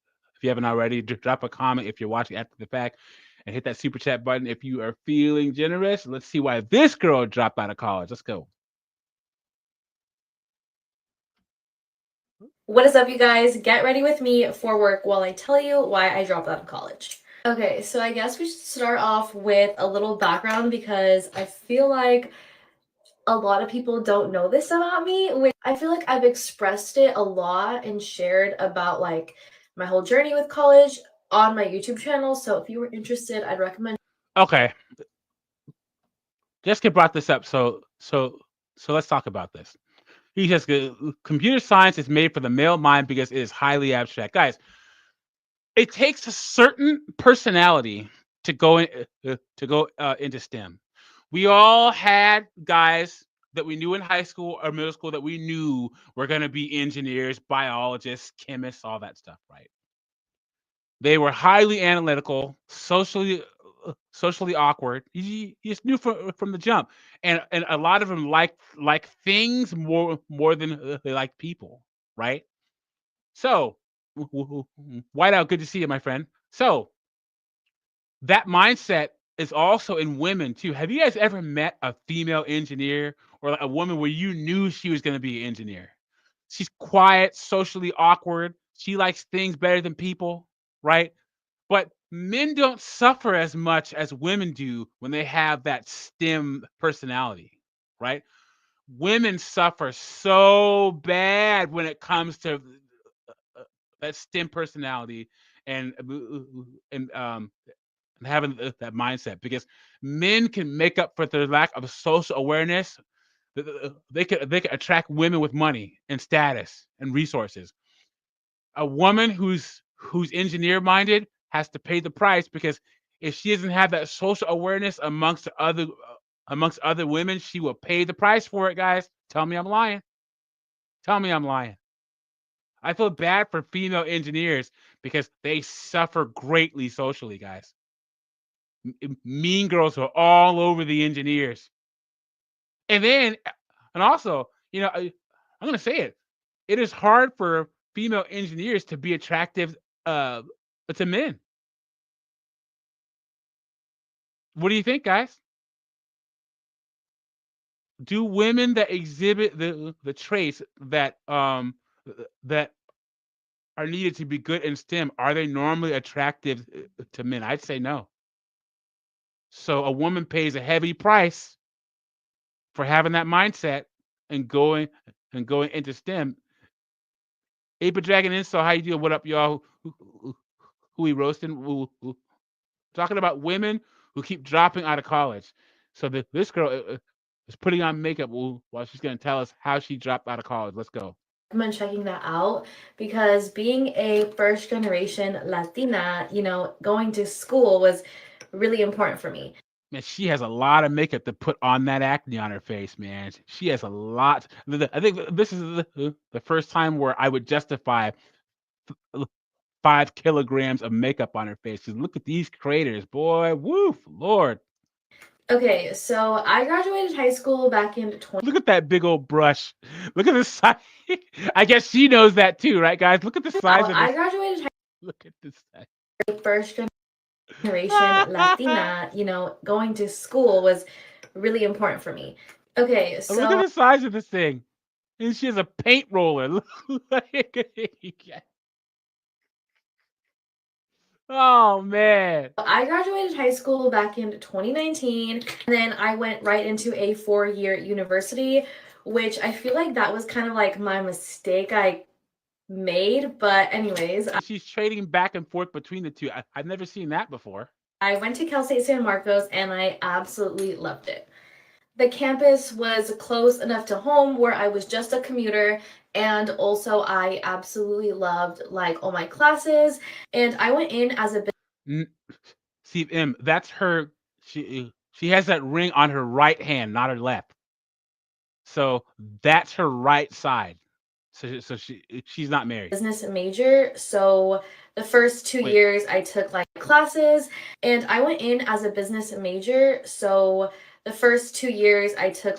Speaker 1: you haven't already. Drop a comment if you're watching after the fact, and hit that super chat button if you are feeling generous. Let's see why this girl dropped out of college. Let's go.
Speaker 13: What is up, you guys? Get ready with me for work while I tell you why I dropped out of college.
Speaker 11: Okay, so I guess we should start off with a little background because I feel like a lot of people don't know this about me. I feel like I've expressed it a lot and shared about like my whole journey with college on my YouTube channel. So if you were interested, I'd recommend.
Speaker 1: Okay, Jessica brought this up, so let's talk about this. He says computer science is made for the male mind because it is highly abstract. Guys, it takes a certain personality to go into STEM. We all had guys that we knew in high school or middle school that we knew were going to be engineers, biologists, chemists, all that stuff, right? They were highly analytical, socially awkward. You just knew from the jump, and a lot of them like things more than they like people, right? So, Whiteout, good to see you, my friend. So that mindset is also in women too. Have you guys ever met a female engineer or like a woman where you knew she was going to be an engineer? She's quiet, socially awkward. She likes things better than people, right? But men don't suffer as much as women do when they have that STEM personality, right? Women suffer so bad when it comes to that STEM personality and and um having that mindset because men can make up for their lack of social awareness. They can attract women with money and status and resources. A woman who's engineer minded has to pay the price because if she doesn't have that social awareness amongst other women, she will pay the price for it, guys. Tell me I'm lying. Tell me I'm lying. I feel bad for female engineers because they suffer greatly socially, guys. Mean girls are all over the engineers. And then, and also, I'm going to say it. It is hard for female engineers to be attractive uh, to men. What do you think, guys? Do women that exhibit the traits that are needed to be good in STEM, are they normally attractive to men? I'd say no. So a woman pays a heavy price for having that mindset and going into STEM. Ape Dragon Install, how you doing? What up, y'all? Who we roasting? Talking about women who keep dropping out of college. So this girl is putting on makeup while she's going to tell us how she dropped out of college. Let's go.
Speaker 11: Recommend checking that out because being a first generation Latina, going to school was really important for me.
Speaker 1: Man, she has a lot of makeup to put on that acne on her face, man. She has a lot. I think this is the first time where I would justify 5 kilograms of makeup on her face. 'Cause look at these craters, boy. Woof, Lord.
Speaker 11: Okay, so I graduated high school back in 20.
Speaker 1: Look at that big old brush. Look at the size. I guess she knows that too, right, guys? Look at the size of
Speaker 11: I
Speaker 1: this.
Speaker 11: graduated
Speaker 1: Look at this size.
Speaker 11: First generation Latina, going to school was really important for me. Okay,
Speaker 1: Look at
Speaker 11: so
Speaker 1: the size of this thing. And she has a paint roller. Oh man.
Speaker 11: I graduated high school back in 2019, and then I went right into a 4-year university, which I feel like that was kind of like my mistake I made. But anyways,
Speaker 1: She's trading back and forth between the two. I've never seen that before.
Speaker 11: I went to Cal State San Marcos and I absolutely loved it. The campus was close enough to home where I was just a commuter, and also I absolutely loved like all my classes, and I went in as a
Speaker 1: See, that's her. She has that ring on her right hand, not her left. So that's her right side. So she's not married.
Speaker 11: business major. So the first 2
Speaker 1: Wait.
Speaker 11: years I took like classes, and I went in as a business major. So the first 2 years I took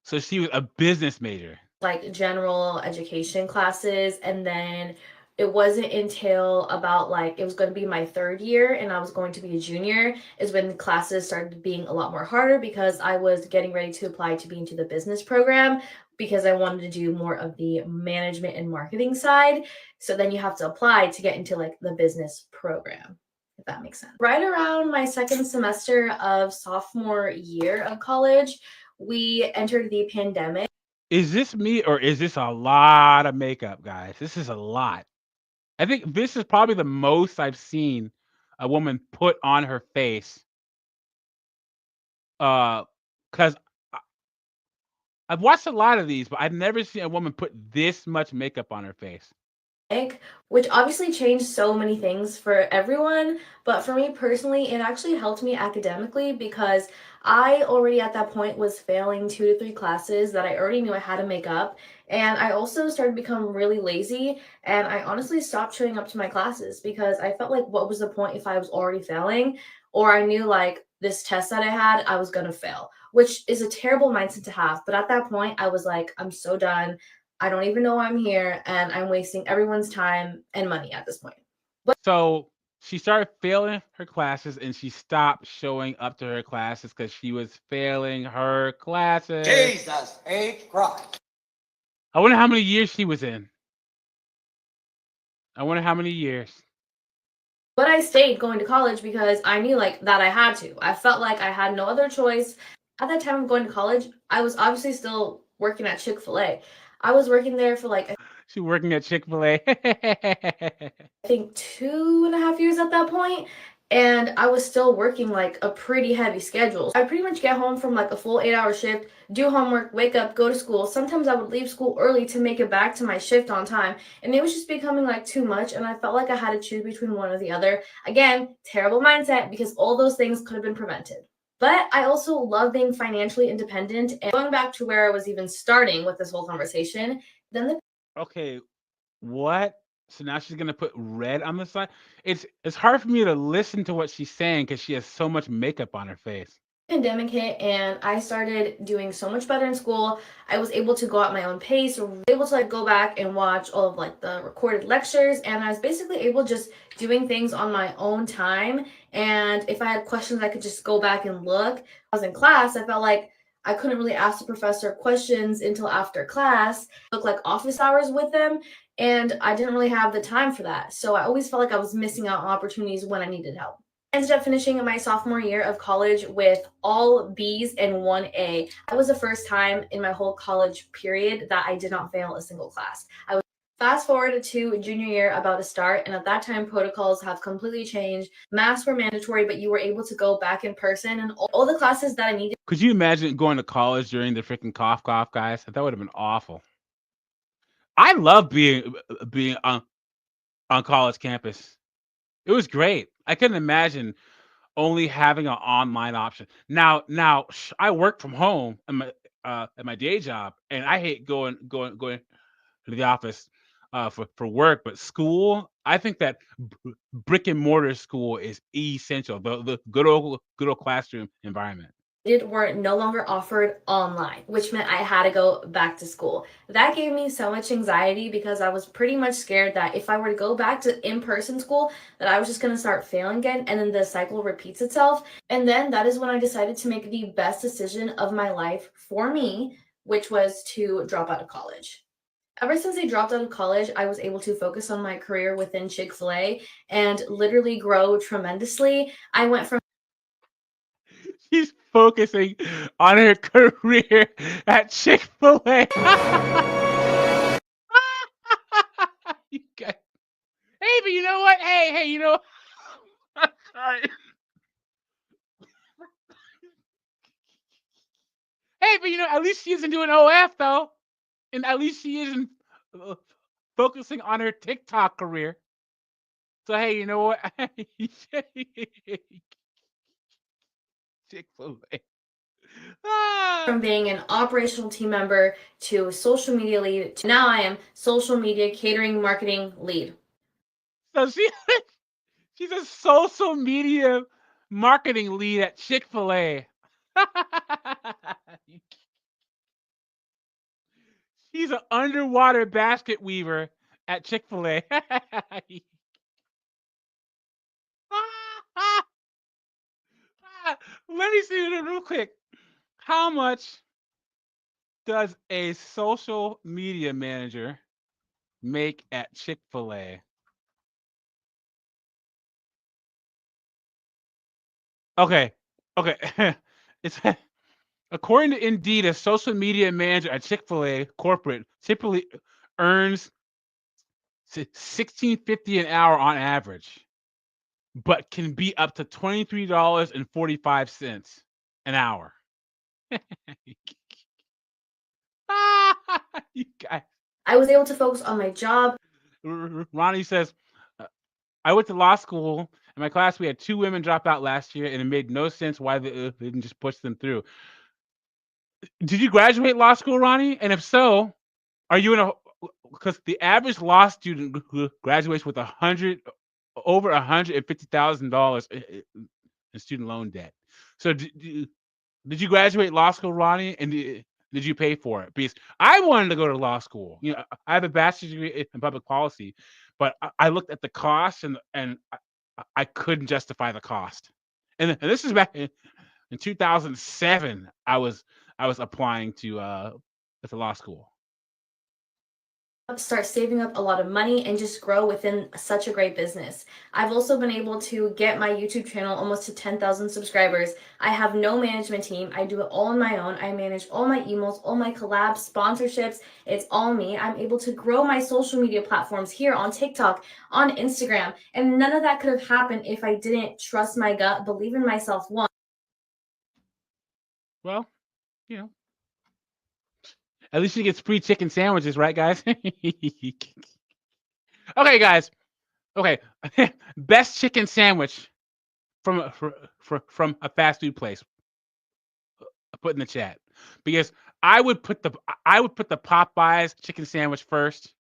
Speaker 1: So she was a business major.
Speaker 11: like general education classes, and then it wasn't until about like it was going to be my 3rd year and I was going to be a junior is when classes started being a lot more harder because I was getting ready to apply to be into the business program because I wanted to do more of the management and marketing side. So then you have to apply to get into like the business program.
Speaker 13: that makes sense. Right around my second semester of sophomore year of college, we entered the pandemic.
Speaker 1: Is this me or is this a lot of makeup, guys? This is a lot. I think this is probably the most I've seen a woman put on her face. 'Cause I've watched a lot of these, but I've never seen a woman put this much makeup on her face.
Speaker 13: Which obviously changed so many things for everyone, but for me personally, it actually helped me academically because I already at that point was failing 2 to 3 classes that I already knew I had to make up. And I also started to become really lazy, and I honestly stopped showing up to my classes because I felt like what was the point if I was already failing, or I knew like this test that I had, I was gonna fail, which is a terrible mindset to have. But at that point, I was like, I'm so done. I don't even know why I'm here, and I'm wasting everyone's time and money at this point.
Speaker 1: So she started failing her classes and she stopped showing up to her classes because she was failing her classes.
Speaker 10: Jesus H. Christ.
Speaker 1: I wonder how many years she was in. I wonder how many years.
Speaker 13: But I stayed going to college because I knew like that I had to. I felt like I had no other choice. At that time of going to college, I was obviously still working at Chick-fil-A. I was working there for like
Speaker 1: She working at Chick-fil-A.
Speaker 13: I think 2.5 years at that point, and I was still working like a pretty heavy schedule. I pretty much get home from like a full 8-hour shift, do homework, wake up, go to school. Sometimes I would leave school early to make it back to my shift on time, and it was just becoming like too much, and I felt like I had to choose between one or the other. Again, terrible mindset because all those things could have been prevented. But I also love being financially independent, and going back to where I was even starting with this whole conversation, then the
Speaker 1: Okay, what? So now she's gonna put red on the side? It's hard for me to listen to what she's saying because she has so much makeup on her face.
Speaker 13: pandemic hit and I started doing so much better in school. I was able to go at my own pace, able to like go back and watch all of like the recorded lectures, and I was basically able just doing things on my own time. And if I had questions, I could just go back and look. I was in class, I felt like I couldn't really ask the professor questions until after class, book like office hours with them, and I didn't really have the time for that. So I always felt like I was missing out on opportunities when I needed help. Ended up finishing my sophomore year of college with all B's and 1A. That was the first time in my whole college period that I did not fail a single class. I was fast forward to junior year about to start, and at that time protocols have completely changed. Masks were mandatory, but you were able to go back in person, and all the classes that I needed.
Speaker 1: Could you imagine going to college during the freaking cough, guys? That would have been awful. I love being on college campus. It was great. I couldn't imagine only having an online option. Now, I work from home at my day job, and I hate going to the office for work. But school, I think that brick and mortar school is essential. The good old classroom environment.
Speaker 13: Were no longer offered online, which meant I had to go back to school. That gave me so much anxiety because I was pretty much scared that if I were to go back to in-person school, that I was just going to start failing again, and then the cycle repeats itself. And then that is when I decided to make the best decision of my life for me, which was to drop out of college. Ever since I dropped out of college, I was able to focus on my career within Chick-fil-A and literally grow tremendously. I went from
Speaker 1: She's focusing on her career at Chick-fil-A. You guys- Hey, but you know what? Hey, you know. Sorry. Hey, but you know, at least she isn't doing OF though, and at least she isn't uh, focusing on her TikTok career. So hey, you know what? Chick-fil-A. Ah.
Speaker 13: from being an operational team member to a social media lead to now I am social media catering marketing lead.
Speaker 1: So she's a social media marketing lead at Chick-fil-A. She's an underwater basket weaver at Chick-fil-A. Let me see it real quick. How much does a social media manager make at Chick-fil-A? Okay. It's according to Indeed, a social media manager at Chick-fil-A corporate typically earns $16.50 an hour on average, but can be up to $23.45 an hour. You guys.
Speaker 13: I was able to focus on my job.
Speaker 1: Ronnie says, I went to law school. In my class, we had 2 women drop out last year, and it made no sense why they didn't just push them through. Did you graduate law school, Ronnie? And if so, are you in a because the average law student graduates with over $150,000 in student loan debt. So did you graduate law school, Ronnie? And did you pay for it? Because I wanted to go to law school. You know, I have a bachelor's degree in public policy, but I looked at the cost and I couldn't justify the cost. And this is back in 2007. I was applying to law school.
Speaker 13: Start saving up a lot of money and just grow within such a great business. I've also been able to get my YouTube channel almost to 10,000 subscribers. I have no management team. I do it all on my own. I manage all my emails, all my collabs, sponsorships. It's all me. I'm able to grow my social media platforms here on TikTok, on Instagram, and none of that could have happened if I didn't trust my gut, believe in myself, one.
Speaker 1: Well, you know, at least she gets free chicken sandwiches, right, guys? Okay, guys. Okay, best chicken sandwich from a fast food place. Put in the chat because I would put the Popeyes chicken sandwich first,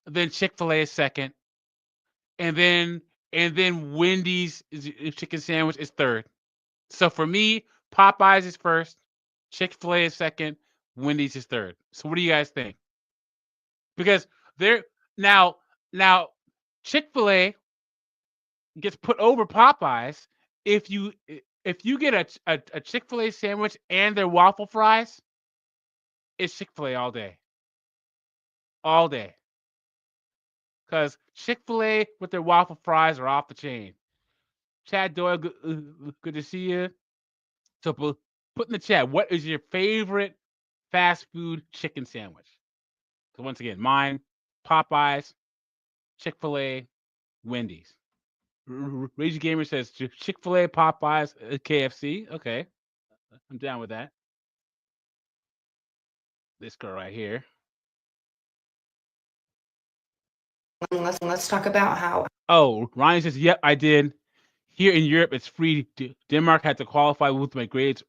Speaker 1: then Chick-fil-A second, and then Wendy's chicken sandwich is third. So for me, Popeyes is first, Chick-fil-A is second, Wendy's is third. So what do you guys think? Because they're now Chick-fil-A gets put over Popeyes if you get a Chick-fil-A sandwich and their waffle fries. It's Chick-fil-A all day. All day. Because Chick-fil-A with their waffle fries are off the chain. Chad Doyle, good to see you. So put in the chat, what is your favorite fast food chicken sandwich? So once again, mine, Popeyes, Chick-fil-A, Wendy's. Rage Gamer says Chick-fil-A, Popeyes, KFC. Okay, I'm down with that. This girl right here.
Speaker 11: Let's talk about how.
Speaker 1: Oh, Ronnie says, yep, I did. Here in Europe, it's free. Denmark had to qualify with my grades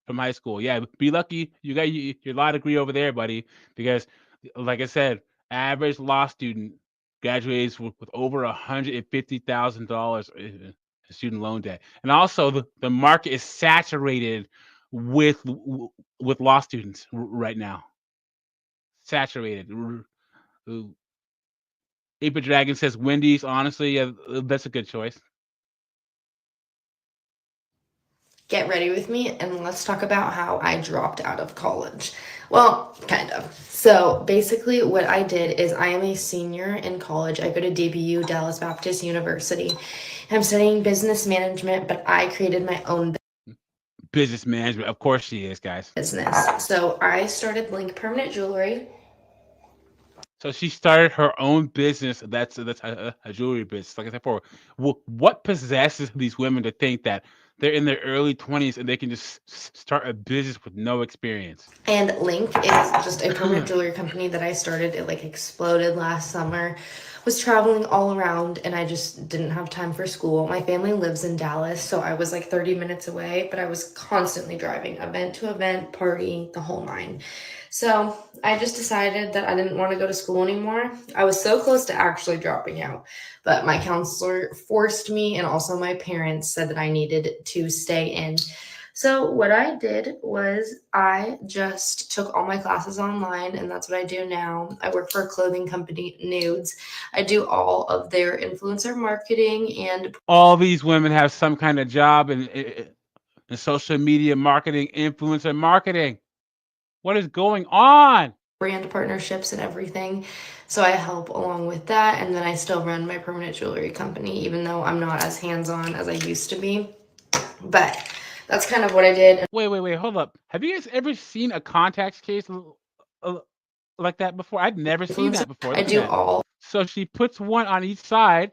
Speaker 1: from high school. Yeah, be lucky you got your law degree over there, buddy. Because, like I said, average law student graduates with over $150,000 in student loan debt, and also the market is saturated with law students right now. Saturated. Ape Dragon says Wendy's. Honestly, yeah, that's a good choice.
Speaker 11: Get ready with me and let's talk about how I dropped out of college. Well, kind of. So basically what I did is I am a senior in college. I go to DBU, Dallas Baptist University. I'm studying business management, but I created my own
Speaker 1: business management. Of course she is, guys.
Speaker 11: Business. So I started Link Permanent Jewelry.
Speaker 1: So she started her own business. That's a jewelry business. Like I said before, what possesses these women to think that they're in their early 20s and they can just start a business with no experience?
Speaker 11: And Link is just a permanent jewelry company that I started. It like exploded last summer. Was traveling all around and I just didn't have time for school. My family lives in Dallas, so I was like 30 minutes away, but I was constantly driving event to event, party, the whole nine. So I just decided that I didn't want to go to school anymore. I was so close to actually dropping out, but my counselor forced me, and also my parents said that I needed to stay in. So what I did was I just took all my classes online, and that's what I do now. I work for a clothing company, Nudes. I do all of their influencer marketing, and
Speaker 1: all these women have some kind of job in social media marketing, influencer marketing. What is going on?
Speaker 11: Brand partnerships and everything. So I help along with that, and then I still run my permanent jewelry company, even though I'm not as hands-on as I used to be. But that's kind of what I did.
Speaker 1: Wait, hold up. Have you guys ever seen a contacts case like that before? I'd never seen that before.
Speaker 11: I
Speaker 1: Look at
Speaker 11: do
Speaker 1: that.
Speaker 11: all.
Speaker 1: So she puts one on each side,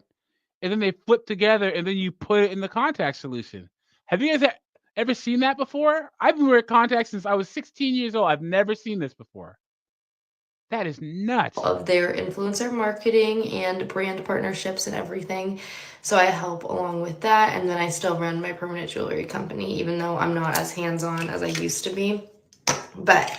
Speaker 1: and then they flip together, and then you put it in the contact solution. Have you guys ever seen that before? I've been wearing contacts since I was 16 years old. I've never seen this before. That is nuts.
Speaker 11: Of their influencer marketing and brand partnerships and everything. So I help along with that, and then I still run my permanent jewelry company, even though I'm not as hands-on as I used to be. But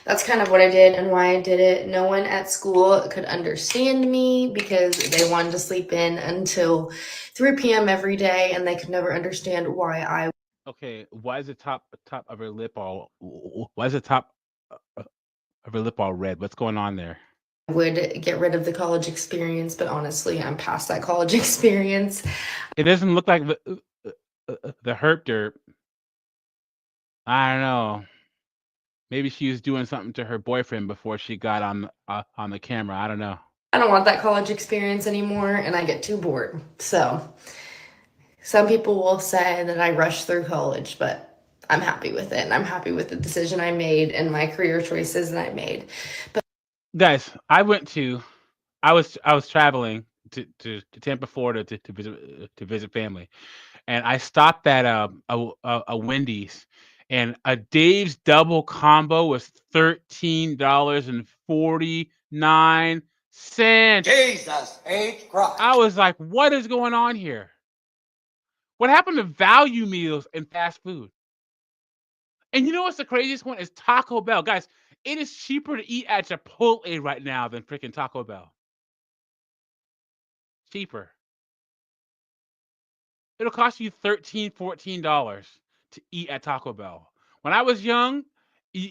Speaker 11: that's kind of what I did and why I did it. No one at school could understand me because they wanted to sleep in until 3 p.m. every day, and they could never understand why I
Speaker 1: Okay, why is the top of her lip all? Why is the top of her lip all red? What's going on there?
Speaker 11: would get rid of the college experience, but honestly, I'm past that college experience.
Speaker 1: It doesn't look like the herp derp. I don't know. Maybe she was doing something to her boyfriend before she got on the camera. I don't know.
Speaker 11: I don't want that college experience anymore, and I get too bored. So some people will say that I rushed through college, but I'm happy with it, and I'm happy with the decision I made and my career choices that I made. But
Speaker 1: Guys, I was traveling to Tampa, Florida to visit family, and I stopped at a Wendy's, and a Dave's double combo was $13.49.
Speaker 10: Jesus H. Christ.
Speaker 1: I was like, what is going on here? What happened to value meals and fast food? And you know what's the craziest one is Taco Bell. Guys, it is cheaper to eat at Chipotle right now than freaking Taco Bell. Cheaper. It'll cost you $13, $14 to eat at Taco Bell. When I was young, you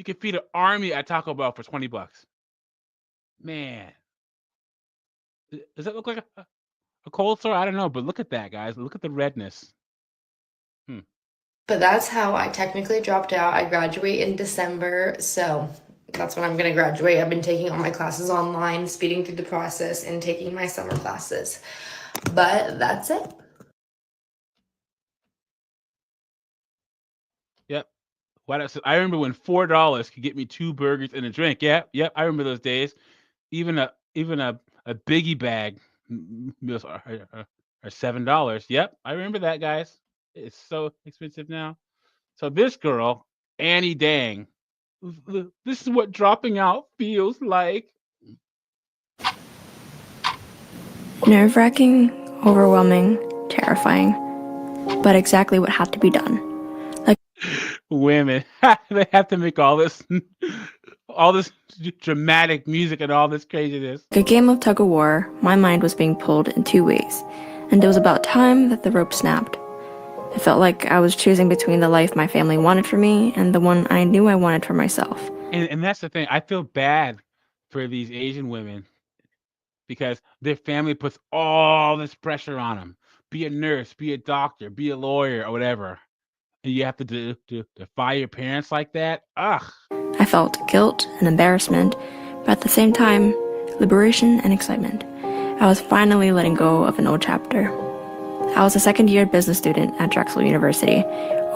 Speaker 1: could feed an army at Taco Bell for $20. Man. Does that look like a cold sore? I don't know, but look at that, guys. Look at the redness.
Speaker 11: But that's how I technically dropped out. I graduate in December, so that's when I'm going to graduate. I've been taking all my classes online, speeding through the process, and taking my summer classes. But that's it.
Speaker 1: Yep. I remember when $4 could get me 2 burgers and a drink. Yep, I remember those days. Even a biggie bag meals are $7. Yep, I remember that, guys. It's so expensive now. So this girl, Annie Dang, this is what dropping out feels like.
Speaker 14: Nerve-wracking, overwhelming, terrifying, but exactly what had to be done.
Speaker 1: Women, they have to make all this dramatic music and all this craziness.
Speaker 14: Like a game of tug-of-war, my mind was being pulled in 2 ways, and it was about time that the rope snapped. It felt like I was choosing between the life my family wanted for me and the one I knew I wanted for myself.
Speaker 1: And that's the thing. I feel bad for these Asian women because their family puts all this pressure on them. Be a nurse, be a doctor, be a lawyer, or whatever. And you have to defy your parents like that? Ugh.
Speaker 14: I felt guilt and embarrassment, but at the same time, liberation and excitement. I was finally letting go of an old chapter. I was a second-year business student at Drexel University,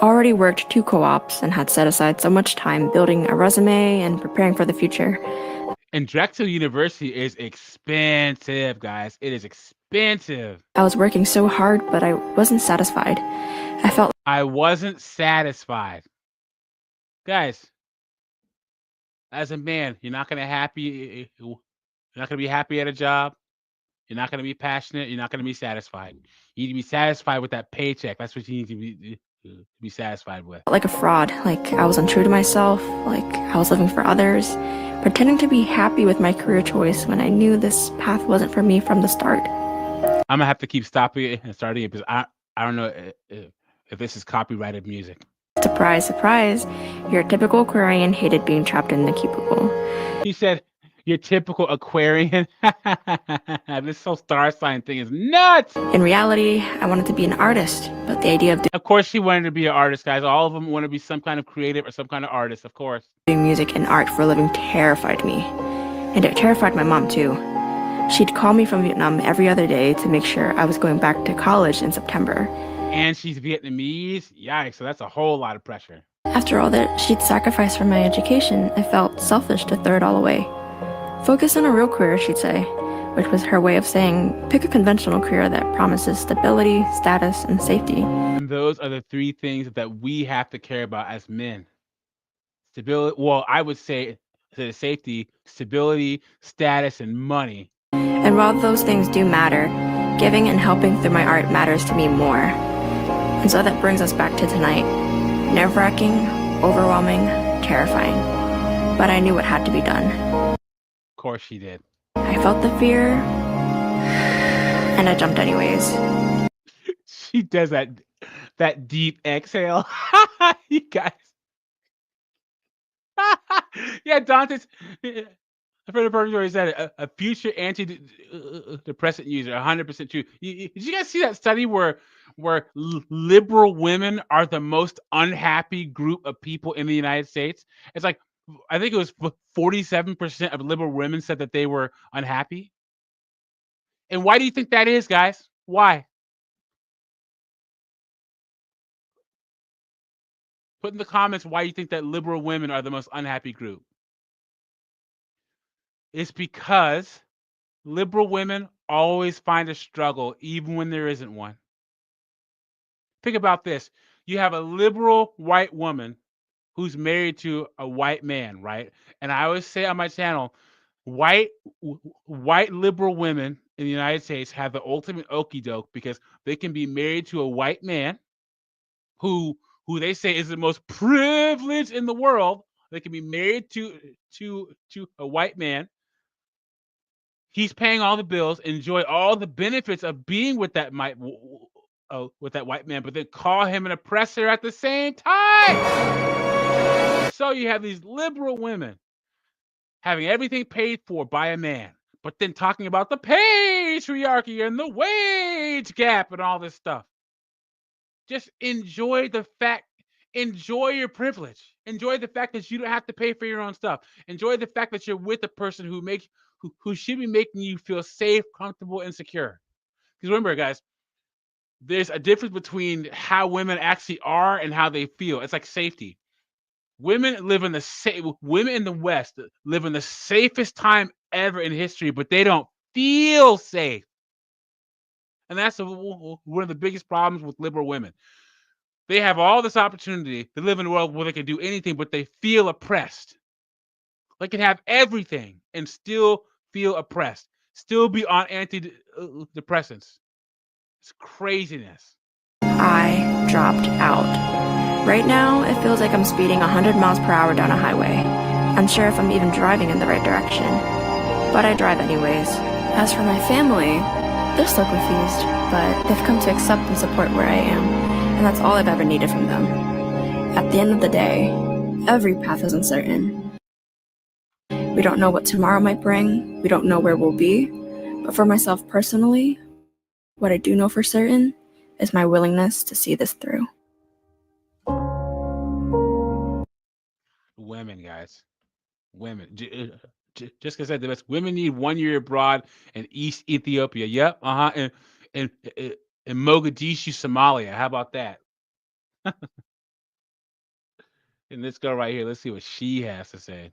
Speaker 14: already worked 2 co-ops, and had set aside so much time building a resume and preparing for the future.
Speaker 1: And Drexel University is expensive, guys. It is expensive.
Speaker 14: I was working so hard, but I wasn't satisfied. I
Speaker 1: wasn't satisfied. Guys, as a man, you're not gonna be happy at a job. You're not gonna be passionate. You're not gonna be satisfied. You need to be satisfied with that paycheck. That's what you need to be satisfied with.
Speaker 14: Like a fraud, like I was untrue to myself, like I was living for others, pretending to be happy with my career choice when I knew this path wasn't for me from the start.
Speaker 1: I'm gonna have to keep stopping it and starting it because I don't know if this is copyrighted music.
Speaker 14: Surprise, surprise, your typical Aquarian hated being trapped in the cubicle.
Speaker 1: You said your typical Aquarian? This whole star sign thing is nuts!
Speaker 14: In reality, I wanted to be an artist, but the idea
Speaker 1: of course she wanted to be an artist, guys. All of them want to be some kind of creative or some kind of artist, of course.
Speaker 14: Doing music and art for a living terrified me. And it terrified my mom too. She'd call me from Vietnam every other day to make sure I was going back to college in September.
Speaker 1: And she's Vietnamese? Yikes, so that's a whole lot of pressure.
Speaker 14: After all that she'd sacrificed for my education, I felt selfish to throw it all away. Focus on a real career, she'd say, which was her way of saying, pick a conventional career that promises stability, status, and safety.
Speaker 1: And those are the three things that we have to care about as men. Stability, well, I would say safety, stability, status, and money.
Speaker 14: And while those things do matter, giving and helping through my art matters to me more. And so that brings us back to tonight. Nerve-wracking, overwhelming, terrifying. But I knew what had to be done.
Speaker 1: Of course she did.
Speaker 14: I felt the fear, and I jumped anyways.
Speaker 1: She does that deep exhale. You guys. Yeah, Dante's. I've heard a person where he said a future antidepressant user, 100% true. Did you guys see that study where liberal women are the most unhappy group of people in the United States? It's like, I think it was 47% of liberal women said that they were unhappy. And why do you think that is, guys? Why? Put in the comments why you think that liberal women are the most unhappy group. It's because liberal women always find a struggle even when there isn't one. Think about this. You have a liberal white woman who's married to a white man, right? And I always say on my channel, white liberal women in the United States have the ultimate okie doke because they can be married to a white man who they say is the most privileged in the world. They can be married to a white man. He's paying all the bills, enjoy all the benefits of being with that white man, but then call him an oppressor at the same time. So you have these liberal women having everything paid for by a man, but then talking about the patriarchy and the wage gap and all this stuff. Just enjoy the fact, enjoy your privilege. Enjoy the fact that you don't have to pay for your own stuff. Enjoy the fact that you're with a person who should be making you feel safe, comfortable, and secure. Because remember, guys, there's a difference between how women actually are and how they feel. It's like safety. Women in the West live in the safest time ever in history, but they don't feel safe. And that's one of the biggest problems with liberal women. They have all this opportunity to live in a world where they can do anything, but they feel oppressed. They can have everything and still feel oppressed, still be on antidepressants. It's craziness.
Speaker 14: I dropped out. Right now, it feels like I'm speeding 100 miles per hour down a highway, unsure if I'm even driving in the right direction. But I drive anyways. As for my family, they're still confused, but they've come to accept and support where I am, and that's all I've ever needed from them. At the end of the day, every path is uncertain. We don't know what tomorrow might bring, we don't know where we'll be, but for myself personally, what I do know for certain is my willingness to see this through.
Speaker 1: Women, guys. Women. Jessica said the best. Women need 1 year abroad in East Ethiopia. Yep. And Mogadishu, Somalia. How about that? And this girl right here, let's see what she has to say.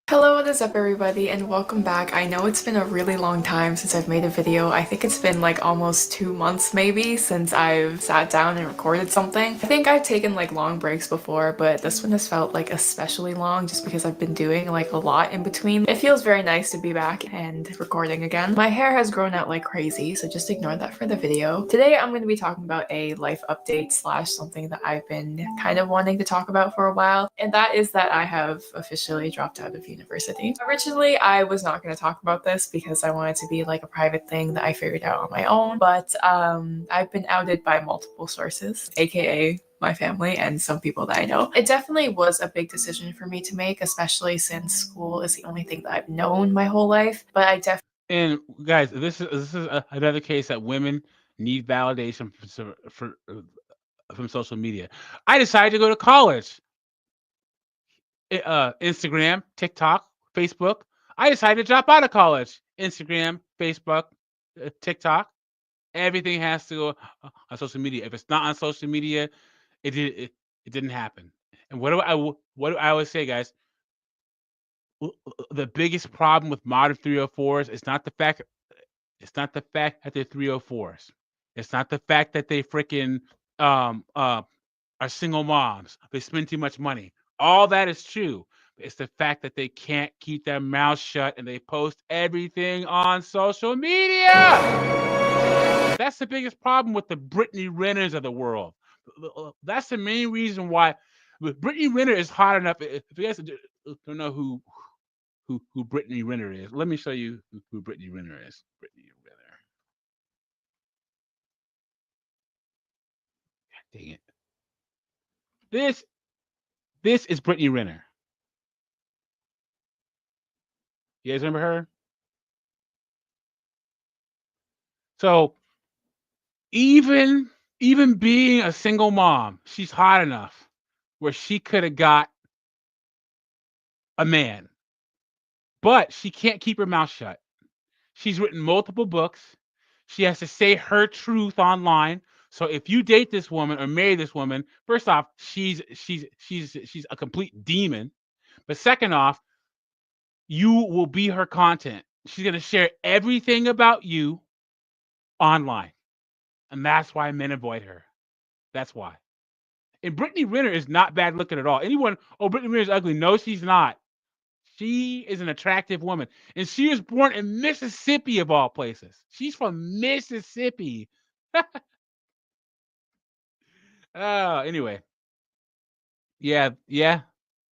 Speaker 15: Hello, what is up everybody, and welcome back. I know it's been a really long time since I've made a video. I think it's been like almost 2 months maybe since I've sat down and recorded something. I think I've taken like long breaks before, but this one has felt like especially long just because I've been doing like a lot in between. It feels very nice to be back and recording again. My hair has grown out like crazy, so just ignore that for the video. Today I'm going to be talking about a life update slash something that I've been kind of wanting to talk about for a while, and that is that I have officially dropped out of university. Originally, I was not going to talk about this because I wanted to be like a private thing that I figured out on my own, but I've been outed by multiple sources, aka my family and some people that I know. It definitely was a big decision for me to make, especially since school is the only thing that I've known my whole life, but I definitely...
Speaker 1: And guys, this is another case that women need validation from social media. I decided to go to college. Instagram, TikTok, Facebook. I decided to drop out of college. Instagram, Facebook, TikTok. Everything has to go on social media. If it's not on social media, it didn't happen. And what do I always say, guys? The biggest problem with modern 304s is not the fact that they're 304s. It's not the fact that they freaking are single moms. They spend too much money. All that is true. It's the fact that they can't keep their mouth shut and they post everything on social media. That's the biggest problem with the Brittany Renners of the world. That's the main reason why Brittany Renner is hot enough. If you guys don't know who Brittany Renner is, let me show you who Brittany Renner is. Brittany Renner. God dang it. This is Brittany Renner. You guys remember her? So even being a single mom, she's hot enough where she could have got a man, but she can't keep her mouth shut. She's written multiple books. She has to say her truth online. So if you date this woman or marry this woman, first off, she's a complete demon. But second off, you will be her content. She's going to share everything about you online. And that's why men avoid her. That's why. And Brittany Renner is not bad looking at all. Anyone, Brittany Renner is ugly. No, she's not. She is an attractive woman. And she was born in Mississippi, of all places. She's from Mississippi. Anyway. Yeah.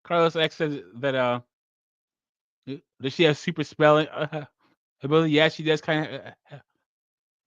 Speaker 1: Carlos X says that does she have super spelling ability? Yeah, she does kind of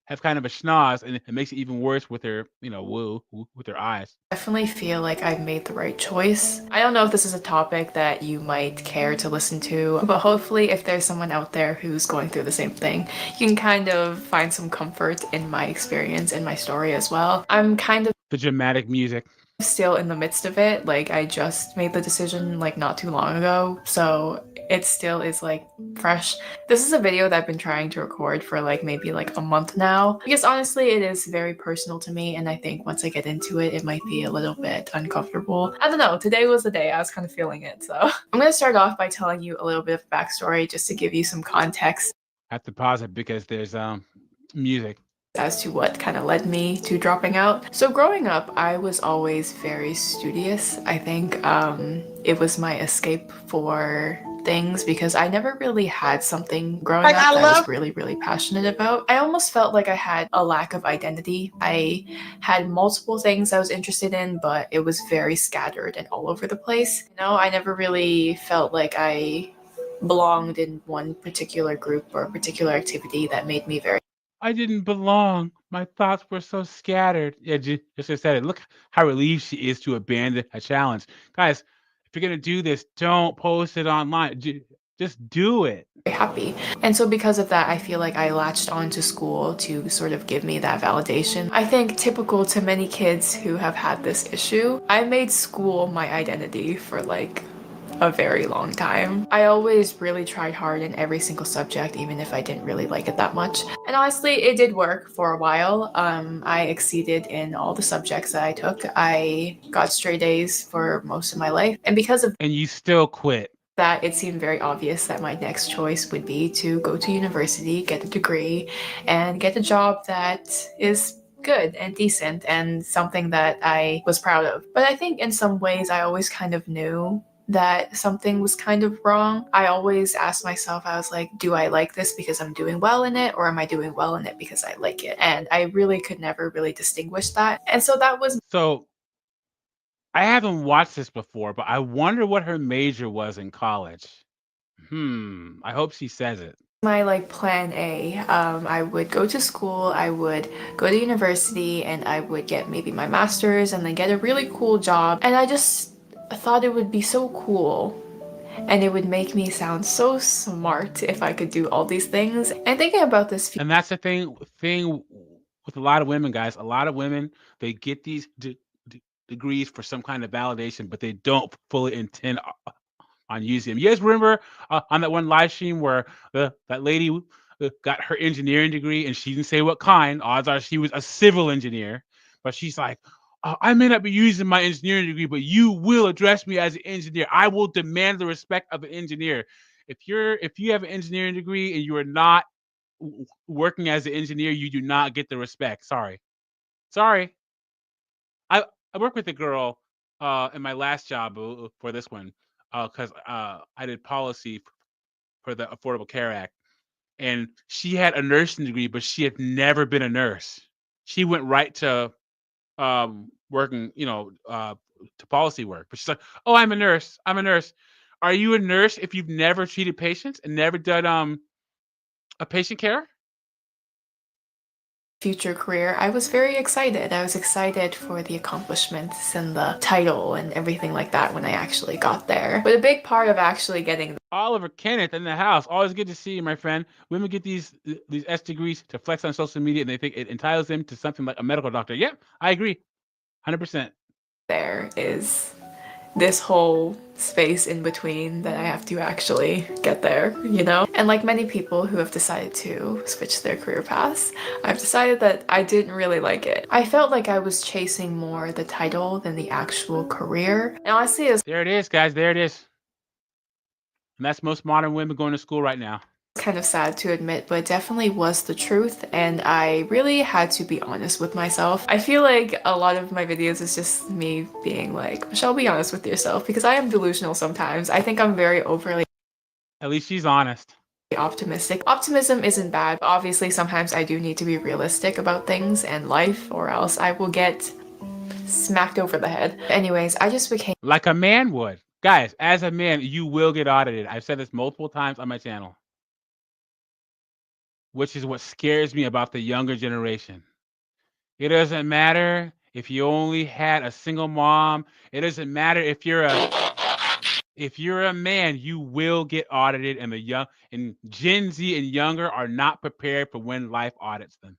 Speaker 1: have kind of a schnoz, and it makes it even worse with her, woo with her eyes.
Speaker 15: Definitely feel like I've made the right choice. I don't know if this is a topic that you might care to listen to, but hopefully if there's someone out there who's going through the same thing, you can kind of find some comfort in my experience and my story as well. I'm kind of
Speaker 1: the dramatic music.
Speaker 15: Still in the midst of it. Like, I just made the decision like not too long ago, so it still is like fresh. This is a video that I've been trying to record for like maybe like a month now, because honestly it is very personal to me, and I think once I get into it, it might be a little bit uncomfortable. I don't know, today was the day I was kind of feeling it. So I'm gonna start off by telling you a little bit of backstory just to give you some context.
Speaker 1: I have to pause it because there's music
Speaker 15: As to what kind of led me to dropping out. So growing up, I was always very studious. I think it was my escape for things because I never really had something growing up that I was really, really passionate about. I almost felt like I had a lack of identity. I had multiple things I was interested in, but it was very scattered and all over the place. I never really felt like I belonged in one particular group or a particular activity that made me very
Speaker 1: I didn't belong. My thoughts were so scattered. Yeah, just said it. Look how relieved she is to abandon a challenge. Guys, if you're going to do this, don't post it online. Just do it.
Speaker 15: Happy. And so because of that, I feel like I latched onto school to sort of give me that validation. I think typical to many kids who have had this issue, I made school my identity for like a very long time. I always really tried hard in every single subject, even if I didn't really like it that much. And honestly, it did work for a while. I exceeded in all the subjects that I took. I got straight A's for most of my life. And because of
Speaker 1: And you still quit.
Speaker 15: That, it seemed very obvious that my next choice would be to go to university, get a degree, and get a job that is good and decent and something that I was proud of. But I think in some ways I always kind of knew that something was kind of wrong. I always asked myself, I was like, do I like this because I'm doing well in it, or am I doing well in it because I like it? And I really could never really distinguish that. And so that was...
Speaker 1: So I haven't watched this before, but I wonder what her major was in college. I hope she says it.
Speaker 15: My like plan A, I would go to school, I would go to university, and I would get maybe my master's and then get a really cool job. And I just thought it would be so cool and it would make me sound so smart if I could do all these things. And thinking about this,
Speaker 1: and that's the thing with a lot of women, guys. A lot of women, they get these degrees for some kind of validation, but they don't fully intend on using them. You guys remember on that one live stream where that lady got her engineering degree and she didn't say what kind. Odds are she was a civil engineer, but she's like, I may not be using my engineering degree, but you will address me as an engineer. I will demand the respect of an engineer. If you have an engineering degree and you are not working as an engineer, you do not get the respect. Sorry. I worked with a girl in my last job for this one because I did policy for the Affordable Care Act, and she had a nursing degree, but she had never been a nurse. She went right to working, to policy work. But she's like, "Oh, I'm a nurse. I'm a nurse." Are you a nurse if you've never treated patients and never done a patient care?
Speaker 15: Future career, I was very excited. I was excited for the accomplishments and the title and everything like that when I actually got there. But a big part of actually getting
Speaker 1: Oliver Kenneth in the house. Always good to see you, my friend. Women get these S degrees to flex on social media, and they think it entitles them to something like a medical doctor. Yep, I agree, 100%.
Speaker 15: there is this whole space in between that I have to actually get there, you know? And like many people who have decided to switch their career paths, I've decided that I didn't really like it. I felt like I was chasing more the title than the actual career. And honestly, it's
Speaker 1: There it is, guys. There it is. And that's most modern women going to school right now.
Speaker 15: kind of sad to admit, but it definitely was the truth, and I really had to be honest with myself. I feel like a lot of my videos is just me being like, Michelle, be honest with yourself, because I am delusional sometimes. I think I'm very overly
Speaker 1: At least she's honest.
Speaker 15: Optimistic. Optimism isn't bad, but obviously sometimes I do need to be realistic about things and life, or else I will get smacked over the head. Anyways, I just became
Speaker 1: like a man would. Guys, as a man, you will get audited. I've said this multiple times on my channel, which is what scares me about the younger generation. It doesn't matter if you only had a single mom. It doesn't matter if you're a man, you will get audited, and Gen Z and younger are not prepared for when life audits them.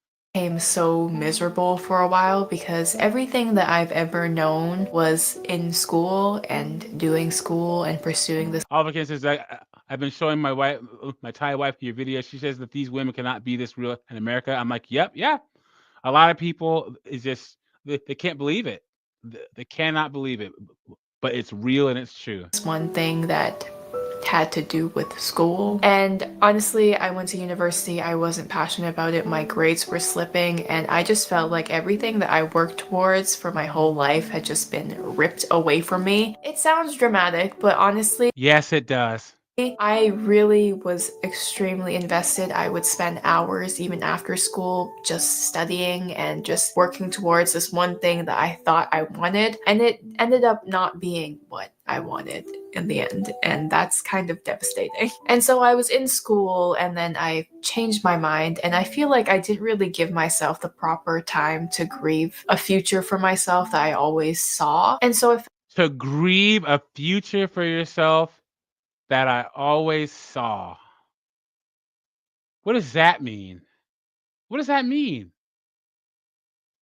Speaker 15: so miserable for a while because everything that I've ever known was in school and doing school and pursuing this.
Speaker 1: Oliver says, I've been showing my Thai wife your video. She says that these women cannot be this real in America. I'm like, yep, yeah. A lot of people is just they can't believe it. They cannot believe it, but it's real and it's true.
Speaker 15: It's one thing that had to do with school, and honestly I went to university, I wasn't passionate about it, my grades were slipping, and I just felt like everything that I worked towards for my whole life had just been ripped away from me. It sounds dramatic, but honestly,
Speaker 1: yes, it does.
Speaker 15: I really was extremely invested. I would spend hours even after school just studying and just working towards this one thing that I thought I wanted, and it ended up not being what I wanted in the end, and that's kind of devastating. And so I was in school, and then I changed my mind, and I feel like I didn't really give myself the proper time to grieve a future for myself that I always saw. And so
Speaker 1: to grieve a future for yourself that I always saw. What does that mean? What does that mean?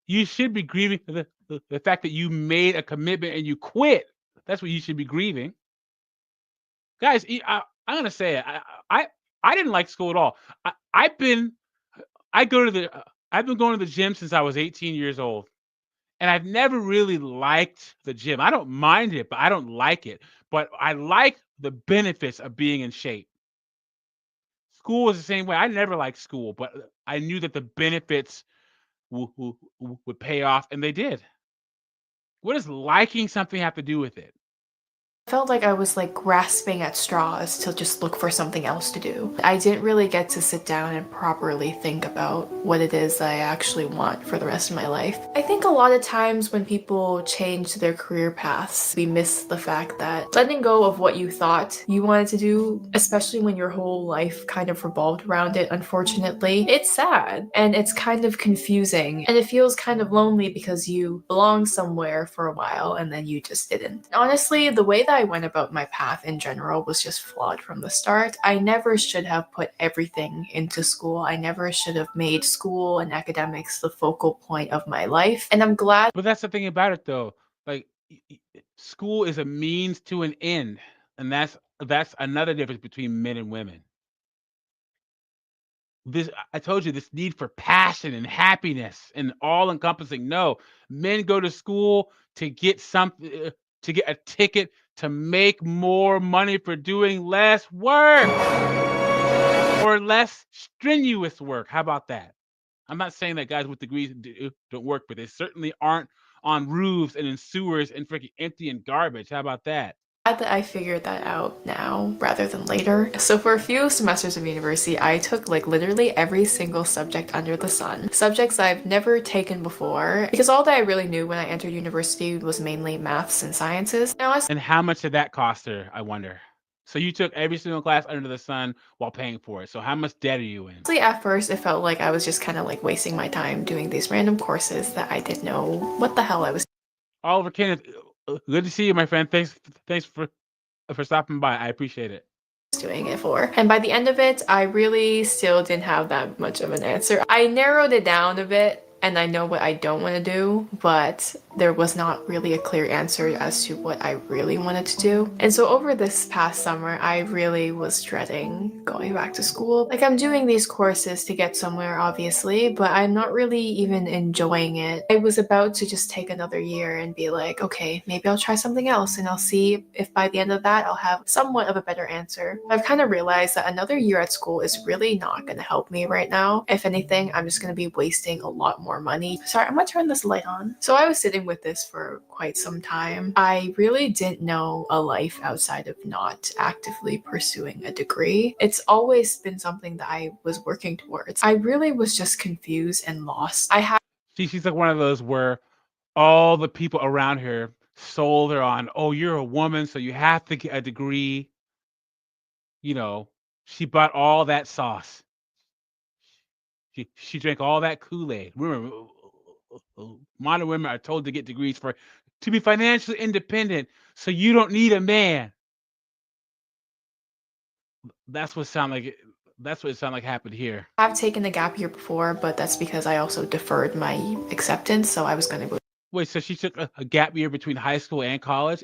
Speaker 1: You should be grieving the fact that you made a commitment and you quit. That's what you should be grieving. Guys, I'm gonna say it. I didn't like school at all. I've been going to the gym since I was 18 years old. And I've never really liked the gym. I don't mind it, but I don't like it. But I like the benefits of being in shape. School was the same way. I never liked school, but I knew that the benefits would pay off, and they did. What does liking something have to do with it?
Speaker 15: felt like I was like grasping at straws to just look for something else to do. I didn't really get to sit down and properly think about what it is that I actually want for the rest of my life. I think a lot of times when people change their career paths, we miss the fact that letting go of what you thought you wanted to do, especially when your whole life kind of revolved around it, unfortunately, it's sad and it's kind of confusing and it feels kind of lonely because you belonged somewhere for a while and then you just didn't. Honestly, the way that I went about my path in general was just flawed from the start. I never should have put everything into school. I never should have made school and academics the focal point of my life. And I'm glad.
Speaker 1: But that's the thing about it though. Like school is a means to an end. And that's that's another difference between men and women. I told you, this need for passion and happiness and all encompassing. No, men go to school to get something, to get a ticket to make more money for doing less work or less strenuous work. How about that? I'm not saying that guys with degrees don't work, but they certainly aren't on roofs and in sewers and freaking emptying garbage. How about that?
Speaker 15: Glad that I figured that out now rather than later. So for a few semesters of university, I took like literally every single subject under the sun. Subjects I've never taken before, because all that I really knew when I entered university was mainly maths and sciences.
Speaker 1: And how much did that cost her, I wonder? So you took every single class under the sun while paying for it. So how much debt are you in?
Speaker 15: Honestly, at first, it felt like I was just kind of like wasting my time doing these random courses that I didn't know what the hell I was.
Speaker 1: Oliver Kenneth, good to see you, my friend. Thanks for stopping by. I appreciate it.
Speaker 15: Doing it for. And by the end of it, I really still didn't have that much of an answer. I narrowed it down a bit and I know what I don't want to do, but there was not really a clear answer as to what I really wanted to do. And so over this past summer, I really was dreading going back to school. Like, I'm doing these courses to get somewhere, obviously, but I'm not really even enjoying it. I was about to just take another year and be like, okay, maybe I'll try something else and I'll see if by the end of that, I'll have somewhat of a better answer. I've kind of realized that another year at school is really not going to help me right now. If anything, I'm just going to be wasting a lot more money. Sorry, I'm gonna turn this light on. So I was sitting with this for quite some time. I really didn't know a life outside of not actively pursuing a degree. It's always been something that I was working towards. I really was just confused and lost.
Speaker 1: She's like one of those where all the people around her sold her on, oh, you're a woman, so you have to get a degree. You know, she bought all that sauce. She drank all that Kool-Aid. Remember, modern women are told to get degrees to be financially independent, so you don't need a man. That's what it sounded like happened here.
Speaker 15: I've taken a gap year before, but that's because I also deferred my acceptance, so I was going to go.
Speaker 1: Wait, so she took a gap year between high school and college?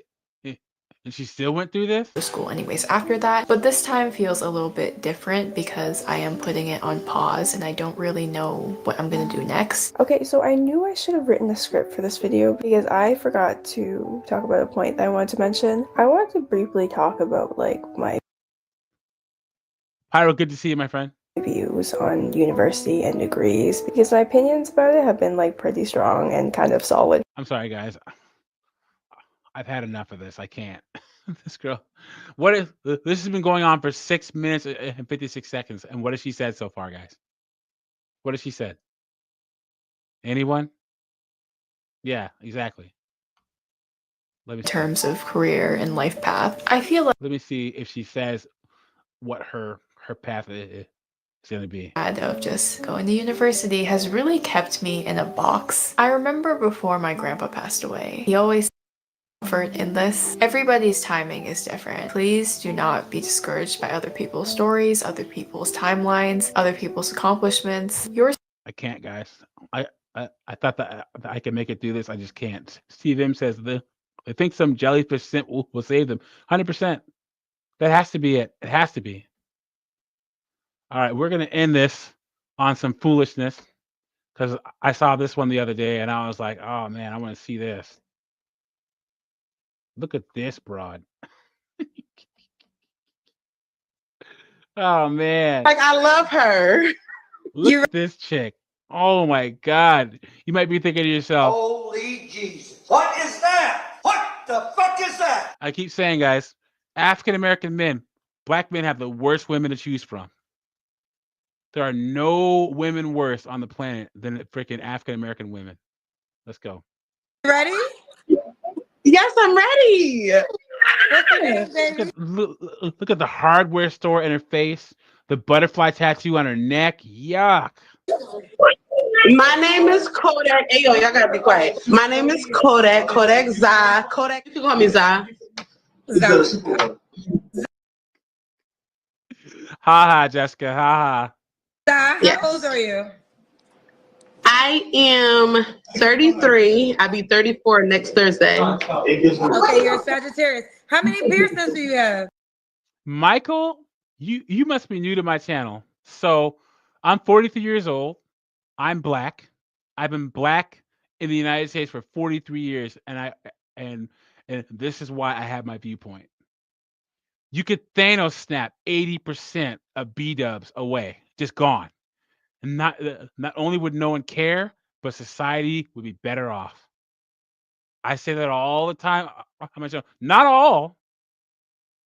Speaker 1: And she still went through this?
Speaker 15: School anyways after that, but this time feels a little bit different because I am putting it on pause and I don't really know what I'm gonna do next.
Speaker 16: Okay, so I knew I should have written the script for this video because I forgot to talk about a point that I wanted to mention. I wanted to briefly talk about like my
Speaker 1: Pyro, good to see you, my friend.
Speaker 16: Views on university and degrees because my opinions about it have been like pretty strong and kind of solid.
Speaker 1: I'm sorry, guys. I've had enough of this. I can't. This girl. This has been going on for 6 minutes and 56 seconds. And what has she said so far, guys? What has she said? Anyone? Yeah, exactly. Let me
Speaker 15: In terms of career and life path, I feel like
Speaker 1: let me see if she says what her path is going to be.
Speaker 15: Of just going to university has really kept me in a box. I remember before my grandpa passed away, he always comfort in this. Everybody's timing is different. Please do not be discouraged by other people's stories, other people's timelines, other people's accomplishments.
Speaker 1: I can't, guys. I thought that I could make it through this. I just can't. Steve M says I think some jellyfish scent will save them. 100%. That has to be it. It has to be. All right, we're gonna end this on some foolishness because I saw this one the other day and I was like, oh man, I want to see this. Look at this broad. Oh man.
Speaker 17: Like, I love her.
Speaker 1: Look at this chick. Oh my God. You might be thinking to yourself,
Speaker 18: Holy Jesus. What is that? What the fuck is that?
Speaker 1: I keep saying, guys, African American men, black men have the worst women to choose from. There are no women worse on the planet than freaking African American women. Let's go.
Speaker 17: Ready? Yes, I'm ready.
Speaker 1: Look at the hardware store in her face, the butterfly tattoo on her neck. Yuck.
Speaker 17: My name is Kodak. Hey, yo, y'all gotta be quiet. My name is Kodak. Kodak Za. Kodak, you can call me Za.
Speaker 1: Ha ha, Jessica. Ha ha.
Speaker 17: Za, how old are you? I am 33. I'll be 34 next Thursday.
Speaker 19: Okay, you're a Sagittarius. How many piercings do you have?
Speaker 1: Michael, you must be new to my channel. So I'm 43 years old. I'm black. I've been black in the United States for 43 years, and this is why I have my viewpoint. You could Thanos snap 80% of B-dubs away, just gone. And not only would no one care, but society would be better off. I say that all the time on my channel. Not all,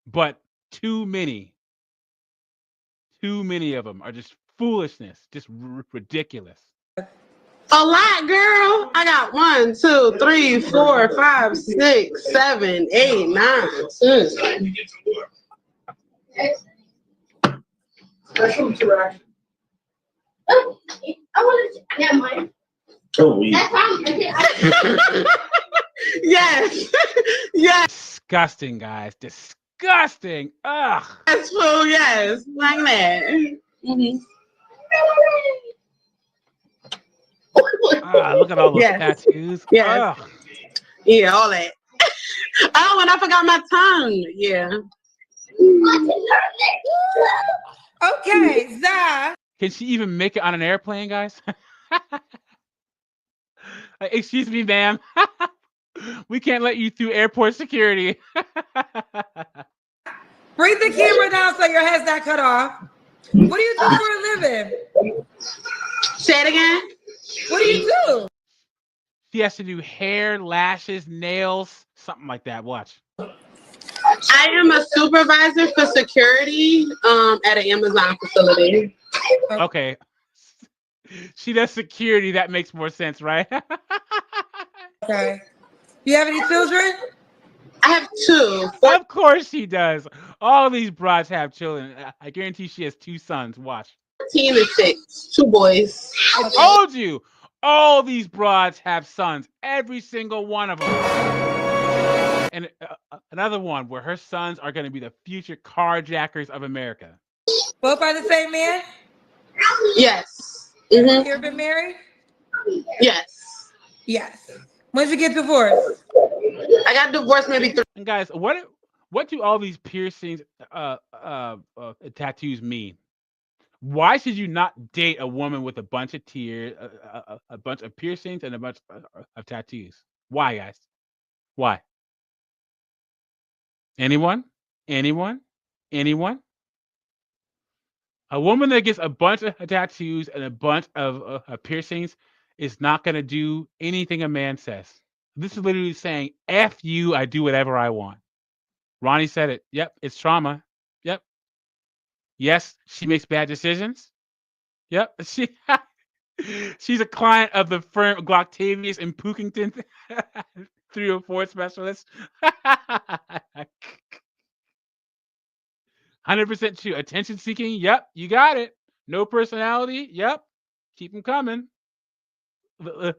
Speaker 1: but too many. Too many of them are just foolishness, just ridiculous.
Speaker 17: A lot, girl. I got 1, 2, 3, 4, 5, 6, 7, 8, 9, 10.
Speaker 19: Special interaction. Oh, I want to. I got mine. Oh,
Speaker 17: Yes. Yes.
Speaker 1: Disgusting, guys. Disgusting. Ugh.
Speaker 17: Yes, fool. Yes. Like that.
Speaker 1: Look at all those
Speaker 17: Yes.
Speaker 1: tattoos.
Speaker 17: Yes.
Speaker 1: Ugh.
Speaker 17: Yeah, all that. Oh, and I forgot my tongue. Yeah.
Speaker 20: Okay, Zah.
Speaker 1: Can she even make it on an airplane, guys? Excuse me, ma'am. We can't let you through airport security.
Speaker 20: Bring the camera down so your head's not cut off. What do you do for a living?
Speaker 17: Say it again.
Speaker 20: What do you do?
Speaker 1: She has to do hair, lashes, nails, something like that. Watch.
Speaker 17: I am a supervisor for security at an Amazon facility.
Speaker 1: Okay. She does security. That makes more sense, right?
Speaker 20: Okay. You have any children?
Speaker 17: I have 2.
Speaker 1: Of course she does. All these broads have children. I guarantee she has 2 sons. Watch.
Speaker 17: 14 and 6. 2 boys.
Speaker 1: I told you. All these broads have sons. Every single one of them. And another one where her sons are going to be the future carjackers of America.
Speaker 20: Both by the same man?
Speaker 17: Yes.
Speaker 20: You ever been married?
Speaker 17: Yes.
Speaker 20: Yes. When did you get divorced?
Speaker 17: I got divorced maybe 3.
Speaker 1: And guys, what do all these piercings, tattoos mean? Why should you not date a woman with a bunch of tears, a bunch of piercings, and a bunch of tattoos? Why, guys? Why? Anyone? Anyone? Anyone? A woman that gets a bunch of tattoos and a bunch of piercings is not going to do anything a man says. This is literally saying, F you, I do whatever I want. Ronnie said it. Yep, it's trauma. Yep. Yes, she makes bad decisions. Yep. She's a client of the firm Glocktavius and Pookington 304 specialist. 100% true. Attention seeking. Yep, you got it. No personality. Yep. Keep them coming.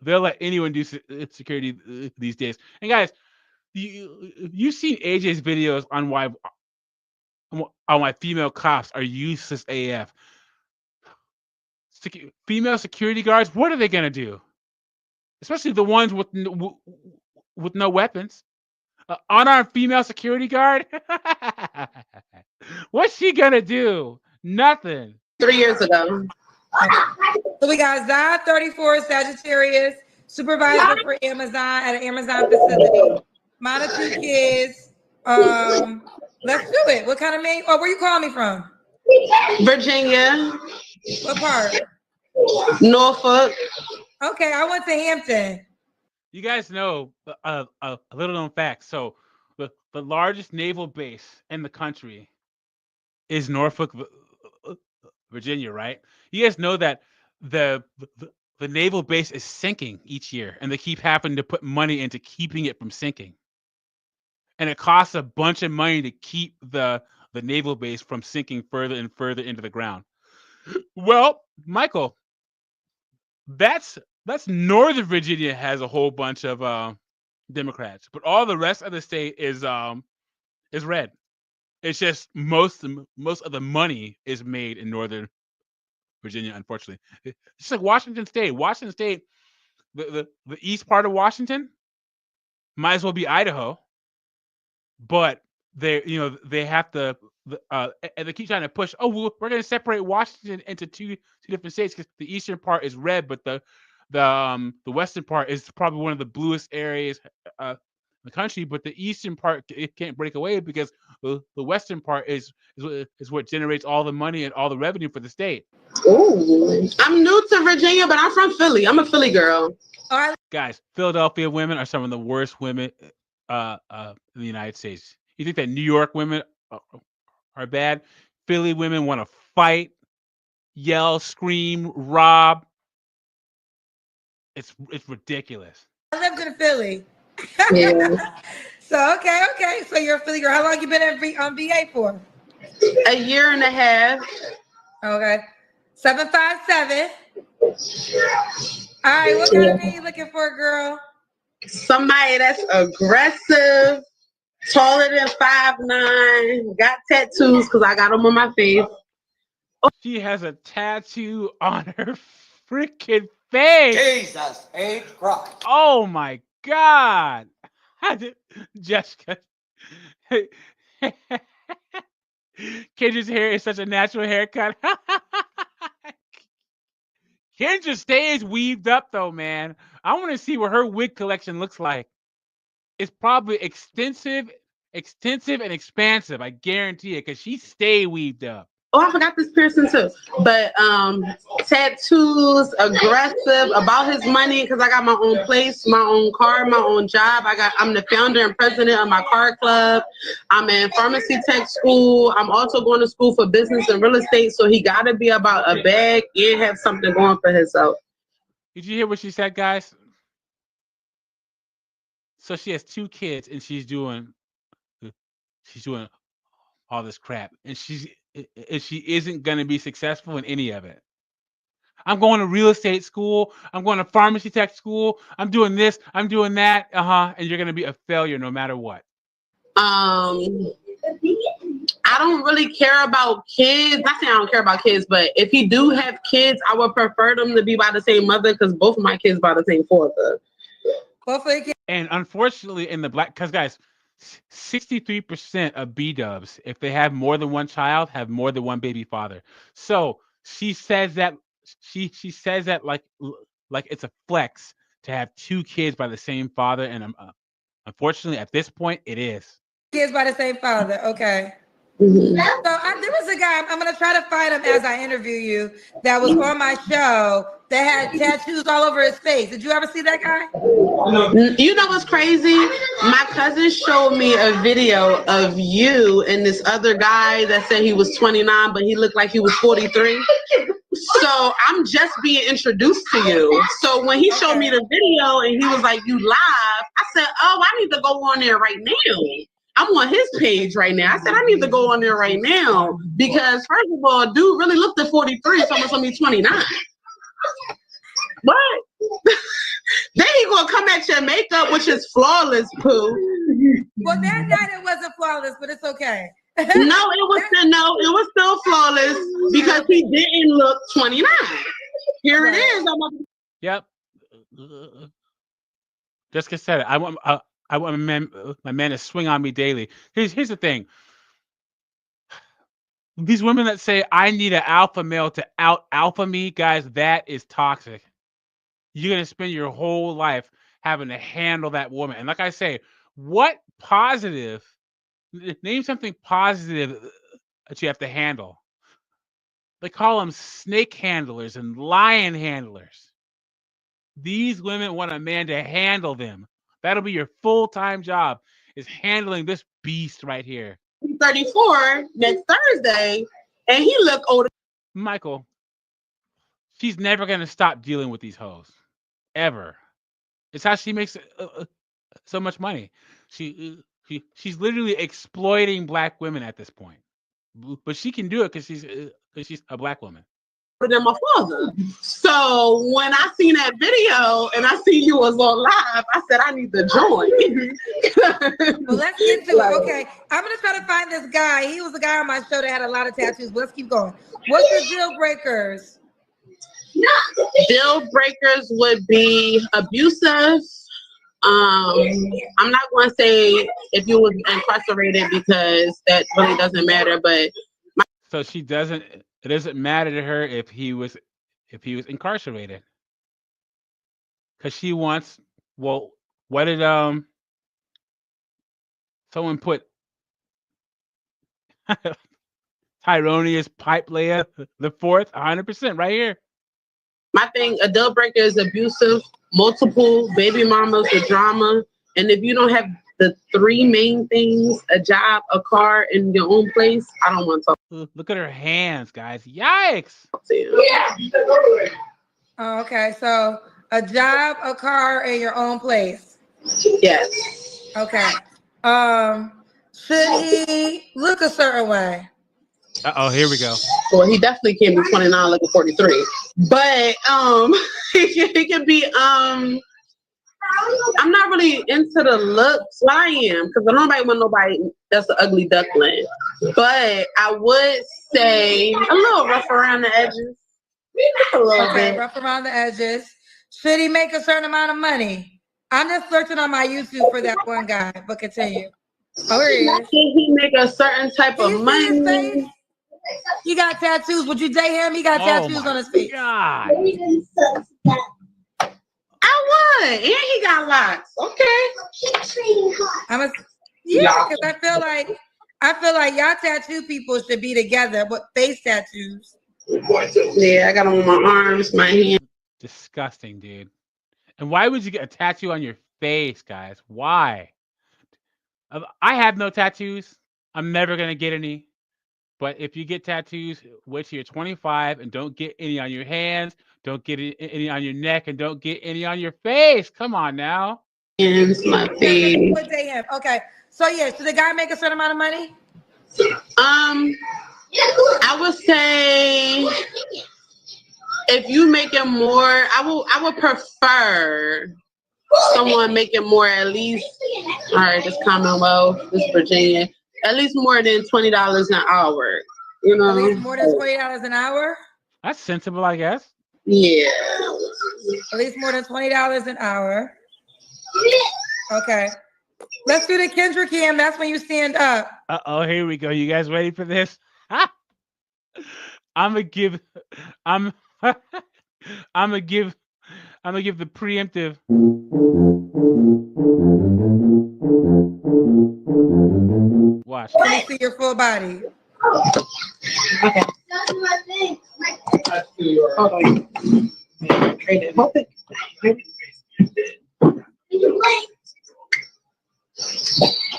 Speaker 1: They'll let anyone do security these days. And guys, you've seen AJ's videos on why female cops are useless AF. Female security guards, what are they gonna do? Especially the ones with no weapons. Unarmed female security guard. What's she gonna do? Nothing.
Speaker 17: 3 years ago.
Speaker 20: So we got Zah, 34, Sagittarius, supervisor for Amazon at an Amazon facility. Mine are 2 kids. Let's do it. What kind of name? Oh, where you calling me from?
Speaker 17: Virginia.
Speaker 20: What part?
Speaker 17: Norfolk.
Speaker 20: Okay, I went to Hampton.
Speaker 1: You guys know a little known fact. So the largest naval base in the country is Norfolk, Virginia, right? You guys know that the naval base is sinking each year, and they keep having to put money into keeping it from sinking. And it costs a bunch of money to keep the naval base from sinking further and further into the ground. Well, Michael, that's Northern Virginia has a whole bunch of Democrats, but all the rest of the state is red. It's just most of the money is made in Northern Virginia, unfortunately. It's just like Washington State. Washington State, the east part of Washington might as well be Idaho, but they have to and they keep trying to push. Oh, we're going to separate Washington into two different states because the eastern part is red, but the western part is probably one of the bluest areas in the country. But the eastern part it can't break away because the western part is what generates all the money and all the revenue for the state.
Speaker 17: Ooh. I'm new to Virginia, but I'm from Philly. I'm a Philly girl.
Speaker 1: Guys, Philadelphia women are some of the worst women in the United States. You think that New York women are bad? Philly women want to fight, yell, scream, rob. It's ridiculous.
Speaker 20: I lived in Philly.
Speaker 17: Yeah.
Speaker 20: So okay. So you're a Philly girl. How long you been on VA for?
Speaker 17: A year and a half.
Speaker 20: Okay. 757. All right, what kind of man you looking for, girl?
Speaker 17: Somebody that's aggressive, taller than 5'9", got tattoos because I got them on my face.
Speaker 1: She has a tattoo on her freaking face.
Speaker 18: Jesus H. Christ.
Speaker 1: Oh my God. Jessica. Kendra's hair is such a natural haircut. Kendra stays weaved up though, man. I want to see what her wig collection looks like. It's probably extensive and expansive. I guarantee it, because she stay weaved up.
Speaker 17: Oh, I forgot this piercing too. But tattoos, aggressive, about his money because I got my own place, my own car, my own job. I'm the founder and president of my car club. I'm in pharmacy tech school. I'm also going to school for business and real estate. So he got to be about a bag and have something going for himself.
Speaker 1: Did you hear what she said, guys? So she has 2 kids and she's doing all this crap, and she isn't going to be successful in any of it. I'm going to real estate school. I'm going to pharmacy tech school. I'm doing this. I'm doing that. And you're going to be a failure no matter what.
Speaker 17: I don't really care about kids. Not saying I don't care about kids, but if he do have kids, I would prefer them to be by the same mother because both of my kids by the same father.
Speaker 1: And unfortunately, in the black, because guys, 63% of B-dubs, if they have more than one child, have more than one baby father. So she says that she says that like it's a flex to have 2 kids by the same father, and unfortunately, at this point, it is.
Speaker 20: Kids by the same father. Okay.
Speaker 17: Mm-hmm.
Speaker 20: So there was a guy, I'm going to try to find him as I interview you, that was on my show that had tattoos all over his face. Did you ever see that guy?
Speaker 17: You know what's crazy? My cousin showed me a video of you and this other guy that said he was 29, but he looked like he was 43. So I'm just being introduced to you. So when he showed me the video and he was like, you live, I said, oh, I need to go on there right now. I'm on his page right now. I said, I need to go on there right now because first of all, dude really looked at 43, so I'm gonna be 29. But then he gonna come at your makeup, which is flawless, poo.
Speaker 20: Well, that night it wasn't flawless, but it's okay.
Speaker 17: No, it was still flawless because he didn't look 29. Here it is.
Speaker 1: Yep. Jessica said it. I want my man to swing on me daily. Here's the thing. These women that say I need an alpha male to out alpha me, guys, that is toxic. You're gonna spend your whole life having to handle that woman. And like I say, what positive? Name something positive that you have to handle. They call them snake handlers and lion handlers. These women want a man to handle them. That'll be your full-time job, is handling this beast right here.
Speaker 17: 34 next Thursday, and he look older.
Speaker 1: Michael, she's never going to stop dealing with these hoes. Ever. It's how she makes so much money. She's literally exploiting black women at this point. But she can do it because she's a black woman.
Speaker 17: Than my father. So when I seen that video and I see you was on live, I said I need to join.
Speaker 20: Well, let's get to it. Okay, I'm gonna try to find this guy. He was the guy on my show that had a lot of tattoos. Let's keep going. What's the deal breakers?
Speaker 17: Deal breakers would be abusive, I'm not going to say if you was incarcerated because that really doesn't matter, but
Speaker 1: So she doesn't. It doesn't matter to her if he was incarcerated, because she wants. Well, what did someone put? Tyronius pipe layer the fourth, 100% right here.
Speaker 17: my thing, a deal breaker is abusive, multiple baby mamas with drama, and if you don't have the three main things, a job, a car, and your own place, I don't want to talk.
Speaker 1: Look at her hands, guys. Yikes.
Speaker 17: Yeah.
Speaker 20: Oh, okay, so a job, a car, and your own place.
Speaker 17: Yes.
Speaker 20: Okay. Should he look a certain way?
Speaker 1: Uh-oh, here we go.
Speaker 17: Well, he definitely can't be 29 looking 43. But he can be I'm not really into the looks. Well, I am, because nobody want nobody that's an ugly duckling. But I would say a little rough around the edges. A little bit.
Speaker 20: Rough around the edges. Should he make a certain amount of money? I'm just searching on my YouTube for that one guy, but continue. Oh, here he is.
Speaker 17: Should he make a certain type of money?
Speaker 20: He got tattoos. Would you date him? He got tattoos on his face.
Speaker 1: God.
Speaker 17: I would. And he got locks. Okay.
Speaker 20: Because I feel like y'all tattoo people should be together with face tattoos.
Speaker 17: Yeah, I got them on my arms, my hands.
Speaker 1: Disgusting, dude. And why would you get a tattoo on your face, guys? Why? I have no tattoos. I'm never going to get any. But if you get tattoos, wait till you're 25 and don't get any on your hands, don't get any on your neck, and don't get any on your face. Come on now.
Speaker 17: Hands, my face.
Speaker 20: Okay. So yeah, should the guy make a certain amount of money?
Speaker 17: I would say if you making more, I would prefer someone making more, at least. All right, this Commonwealth, this Virginia, at least more than $20 an hour. You know,
Speaker 20: at least more than $20 an hour.
Speaker 1: That's sensible, I guess.
Speaker 17: Yeah.
Speaker 20: At least more than $20 an hour. Okay. Let's do the Kendra cam. That's when you stand up.
Speaker 1: Uh-oh, here we go. You guys ready for this? I'm gonna give the preemptive. Watch.
Speaker 20: Let me see your full body.
Speaker 17: Okay.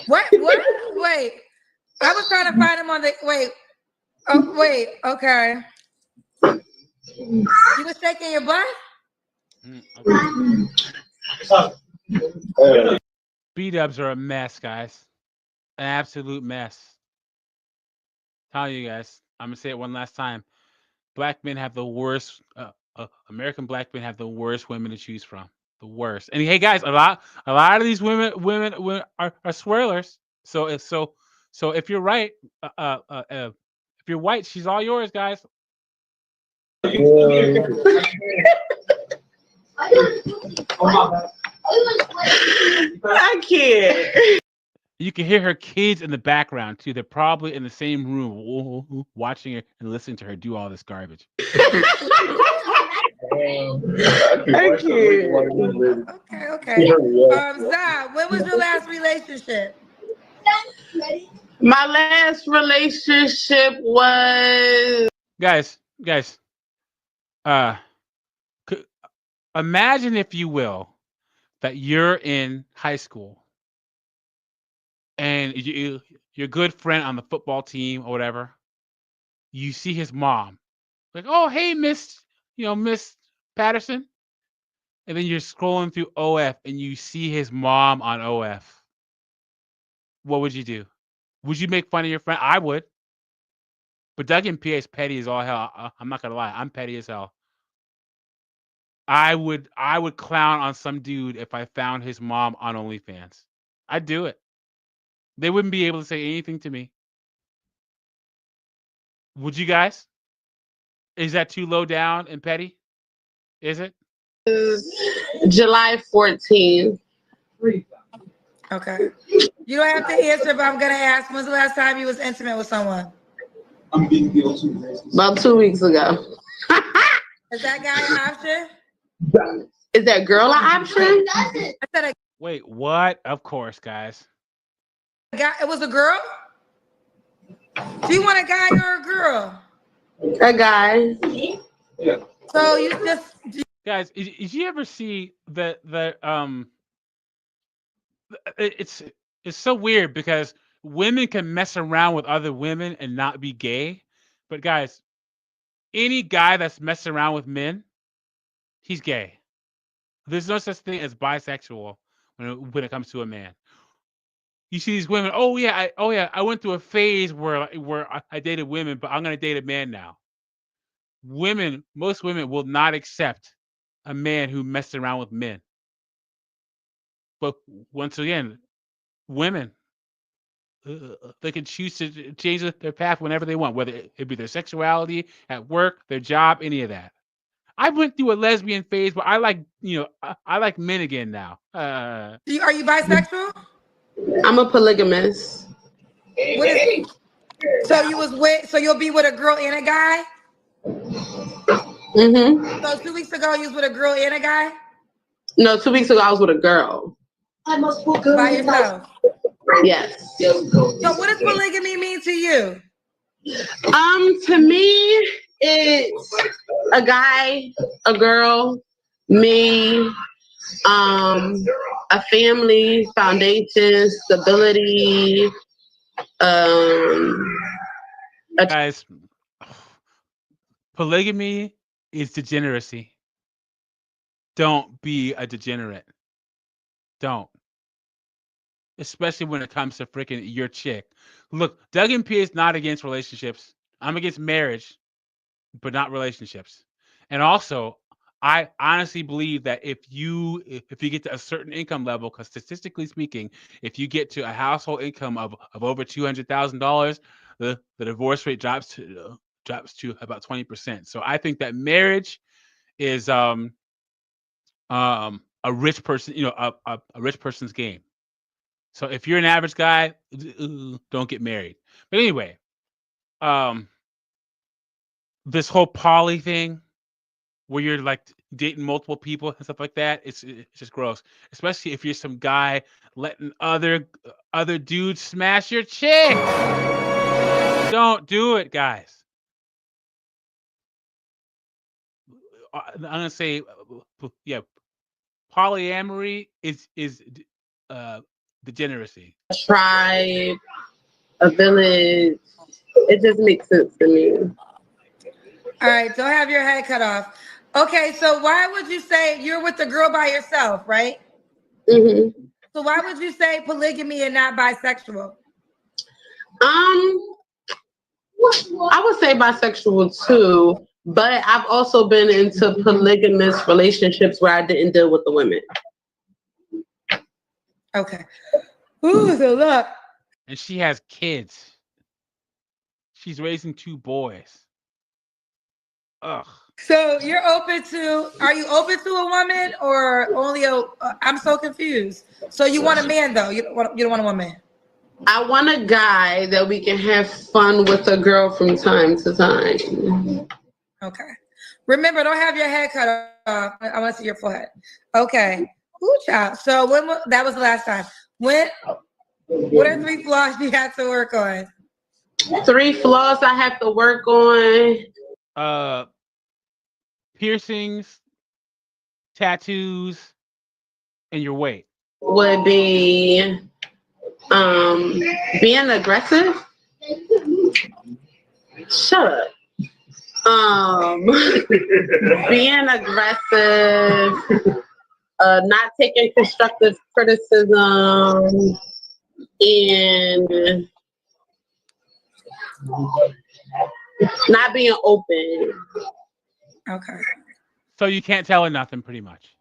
Speaker 20: What? Wait. I was trying to find him on the wait. Oh, wait. Okay. You was shaking your butt?
Speaker 1: Okay. B-dubs are a mess, guys. An absolute mess. Telling you guys, I'm gonna say it one last time. Black men have the worst. American black men have the worst women to choose from. The worst. And hey, guys, a lot of these women are swirlers. So if you're right, if you're white, she's all yours, guys.
Speaker 17: I can't.
Speaker 1: You can hear her kids in the background too. They're probably in the same room watching her and listening to her do all this garbage.
Speaker 20: Okay. Zah, when was your last relationship?
Speaker 17: My last relationship was.
Speaker 1: Guys. Imagine, if you will, that you're in high school and your good friend on the football team or whatever, you see his mom, like, oh, hey, Miss Patterson. And then you're scrolling through OF and you see his mom on OF. What would you do? Would you make fun of your friend? I would. But Doug and PA is petty as all hell. I'm not gonna lie. I'm petty as hell. I would clown on some dude if I found his mom on OnlyFans. I'd do it. They wouldn't be able to say anything to me. Would you guys? Is that too low down and petty? Is it?
Speaker 17: July 14th.
Speaker 20: Okay. You don't have to answer, but I'm gonna ask. When's the last time you was intimate with someone?
Speaker 17: About 2 weeks ago.
Speaker 20: Is that guy an option?
Speaker 17: Is that girl an option?
Speaker 20: I said
Speaker 1: Wait, what? Of course, guys.
Speaker 20: a guy. It was a girl. Do you want a guy or a girl?
Speaker 17: A guy.
Speaker 20: So you just
Speaker 1: Guys, did you ever see it's so weird because women can mess around with other women and not be gay, but guys, any guy that's messing around with men, he's gay. There's no such thing as bisexual when it comes to a man. You see these women. Oh yeah, I went through a phase where I dated women, but I'm gonna date a man now. Most women will not accept a man who messed around with men. But once again, women, they can choose to change their path whenever they want, whether it be their sexuality, at work, their job, any of that. I went through a lesbian phase, but I like men again now.
Speaker 20: are you bisexual?
Speaker 17: I'm a polygamist.
Speaker 20: What is, so you'll be with a girl and a guy?
Speaker 17: Mm-hmm.
Speaker 20: So 2 weeks ago you was with a girl and a guy?
Speaker 17: No, 2 weeks ago I was with a girl.
Speaker 20: By yourself?
Speaker 17: Yes.
Speaker 20: So what does polygamy mean to you?
Speaker 17: To me, it's a guy, a girl, me, a family, foundation, stability.
Speaker 1: Guys, polygamy is degeneracy. Don't be a degenerate. Don't. Especially when it comes to freaking your chick. Look, Doug and P is not against relationships. I'm against marriage, but not relationships. And also, I honestly believe that if you get to a certain income level, because statistically speaking, if you get to a household income of over $200,000, the divorce rate drops to about 20%. So I think that marriage is a rich person, a rich person's game. So if you're an average guy, don't get married. But anyway, this whole poly thing, where you're like dating multiple people and stuff like that, it's just gross. Especially if you're some guy letting other dudes smash your chick. Don't do it, guys. I'm gonna say, yeah, polyamory is degeneracy.
Speaker 17: Tribe, a village. It just makes sense to me.
Speaker 20: All right, don't have your head cut off. Okay, so why would you say you're with the girl by yourself, right?
Speaker 17: Mm-hmm.
Speaker 20: So why would you say polygamy and not bisexual?
Speaker 17: I would say bisexual too, but I've also been into polygamous relationships where I didn't deal with the women.
Speaker 20: Okay. Ooh, so look.
Speaker 1: And she has kids. She's raising 2 boys. Ugh.
Speaker 20: So are you open to a woman or only I'm so confused. So you want a man though? You don't want a woman?
Speaker 17: I want a guy that we can have fun with a girl from time to time.
Speaker 20: Okay. Remember, don't have your head cut off. I want to see your forehead. Okay. Ooh, child. So that was the last time. What are 3 flaws you have to work on?
Speaker 17: 3 flaws I have to work on.
Speaker 1: Piercings, tattoos, and your weight.
Speaker 17: Would be being aggressive. Shut up. Being aggressive, not taking constructive criticism, and not being open.
Speaker 20: Okay.
Speaker 1: So you can't tell her nothing, pretty much.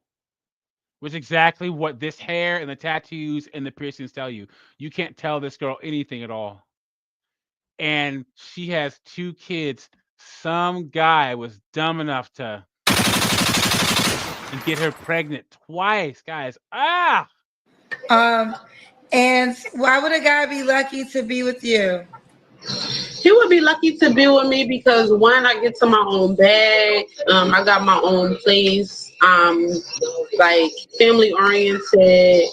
Speaker 1: Which is exactly what this hair and the tattoos and the piercings tell you. You can't tell this girl anything at all. And she has 2 kids. Some guy was dumb enough to get her pregnant twice, guys. Ah!
Speaker 20: And why would a guy be lucky to be with you?
Speaker 17: He would be lucky to be with me because one, I get to my own bag. I got my own place. Like family oriented.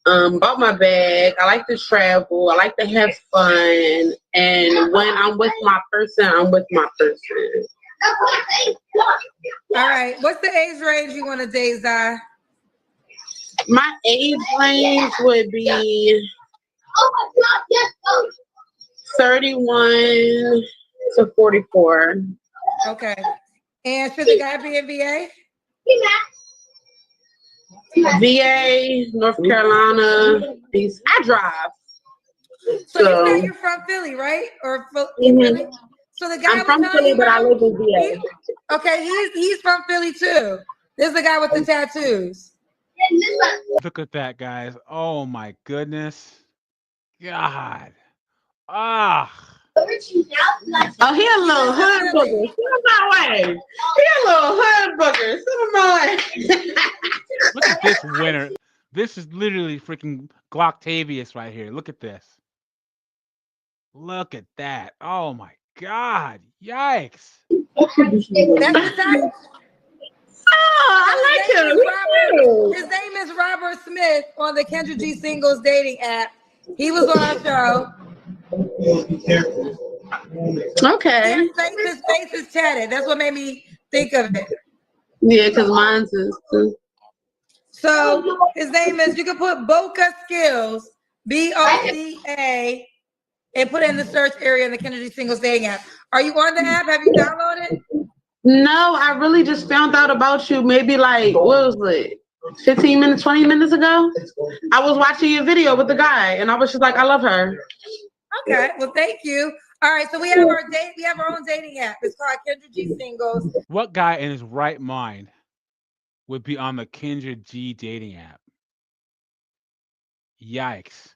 Speaker 17: Bought my bag. I like to travel. I like to have fun. And when I'm with my person, I'm with my person.
Speaker 20: All right. What's the age range you want to date, Zai?
Speaker 17: My age range would be 31 to 44.
Speaker 20: Okay. And should the guy be in VA?
Speaker 17: VA, North Carolina. I drive.
Speaker 20: So you said you're from Philly, right? Or Philly? So the guy
Speaker 17: I'm from Philly, but I live in VA.
Speaker 20: Okay, he's from Philly too. This is the guy with the tattoos.
Speaker 1: Look at that, guys. Oh my goodness. God. Ah.
Speaker 17: Oh, he a little hood booger. Sit him my way. He a little hood booger. Sit him my way.
Speaker 1: Look at this winner. This is literally freaking Glocktavius right here. Look at this. Look at that. Oh my God. Yikes.
Speaker 20: That's the type.
Speaker 17: Oh, I like him.
Speaker 20: His name is Robert Smith on the Kendra G Singles dating app. He was on our show.
Speaker 17: Okay.
Speaker 20: His face is tatted. That's what made me think of it.
Speaker 17: Yeah, because mine's is too.
Speaker 20: So his name is, you can put Boca Skills, BOCA, and put it in the search area in the Kendra G Singles dating app. Are you on the app? Have you downloaded it?
Speaker 17: No, I really just found out about you maybe like, what was it? 15 minutes, 20 minutes ago? I was watching your video with the guy and I was just like, I love her.
Speaker 20: Okay, well, thank you. All right, so we have our own dating app. It's called Kendra G Singles.
Speaker 1: What guy in his right mind would be on the Kendra G dating app? Yikes.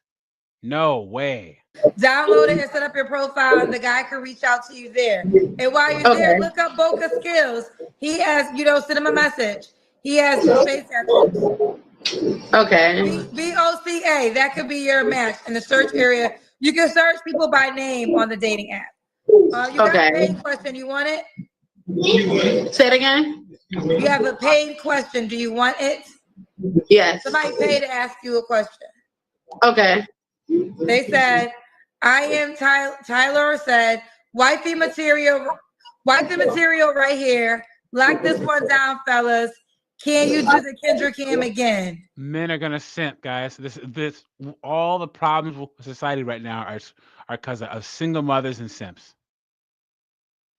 Speaker 1: No way.
Speaker 20: Download it and set up your profile, and the guy can reach out to you there. And while you're there, look up Boca Skills. He has, send him a message. He has face tattoos.
Speaker 17: Okay.
Speaker 20: BOCA. That could be your match in the search area. You can search people by name on the dating app. You got a paid question. You want it?
Speaker 17: Say it again.
Speaker 20: You have a paid question. Do you want it?
Speaker 17: Yes.
Speaker 20: Somebody paid to ask you a question.
Speaker 17: Okay.
Speaker 20: They said, I am Tyler said, wifey material right here. Lock this one down, fellas. Can you do the Kendra Cam again?
Speaker 1: Men are gonna simp, guys. This all the problems with society right now are because of single mothers and simps.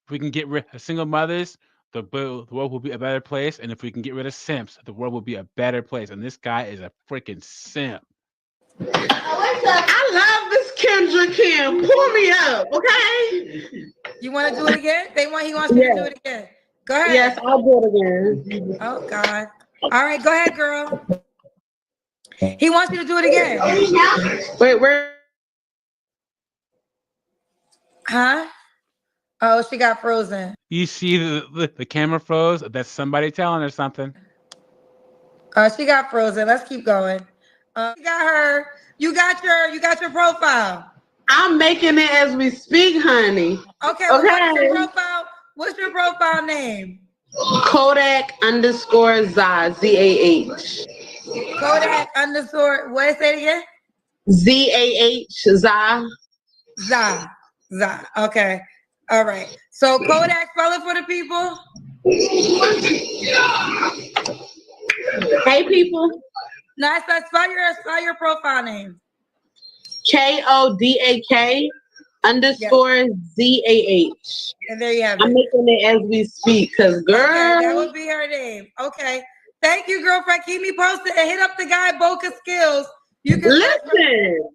Speaker 1: If we can get rid of single mothers, the world will be a better place. And if we can get rid of simps, the world will be a better place. And this guy is a freaking simp.
Speaker 17: I love this Kendra Kim. Pull me up, okay?
Speaker 20: You want to do it again? He wants you to do it again. Go ahead.
Speaker 17: Yes, I'll do it again.
Speaker 20: Oh God. All right, go ahead, girl. He wants you to do it again.
Speaker 17: Wait, where?
Speaker 20: Huh? Oh, she got frozen.
Speaker 1: You see the camera froze? That's somebody telling her something.
Speaker 20: She got frozen. Let's keep going. You got her. You got your profile.
Speaker 17: I'm making it as we speak, honey.
Speaker 20: Okay. What's your profile? What's your profile name?
Speaker 17: Kodak_Zah, ZAH.
Speaker 20: Kodak underscore. What? Say it again.
Speaker 17: ZAH, Zah.
Speaker 20: Zah. Okay. All right. So Kodak, spell it for the people.
Speaker 17: Hey, people.
Speaker 20: Nice. Spell your profile name.
Speaker 17: KODAK _ZAH.
Speaker 20: And there you have it.
Speaker 17: I'm making it as we speak, because girl.
Speaker 20: Okay, that would be her name. Okay. Thank you, girlfriend. Keep me posted and hit up the guy Boca Skills. You can
Speaker 17: listen.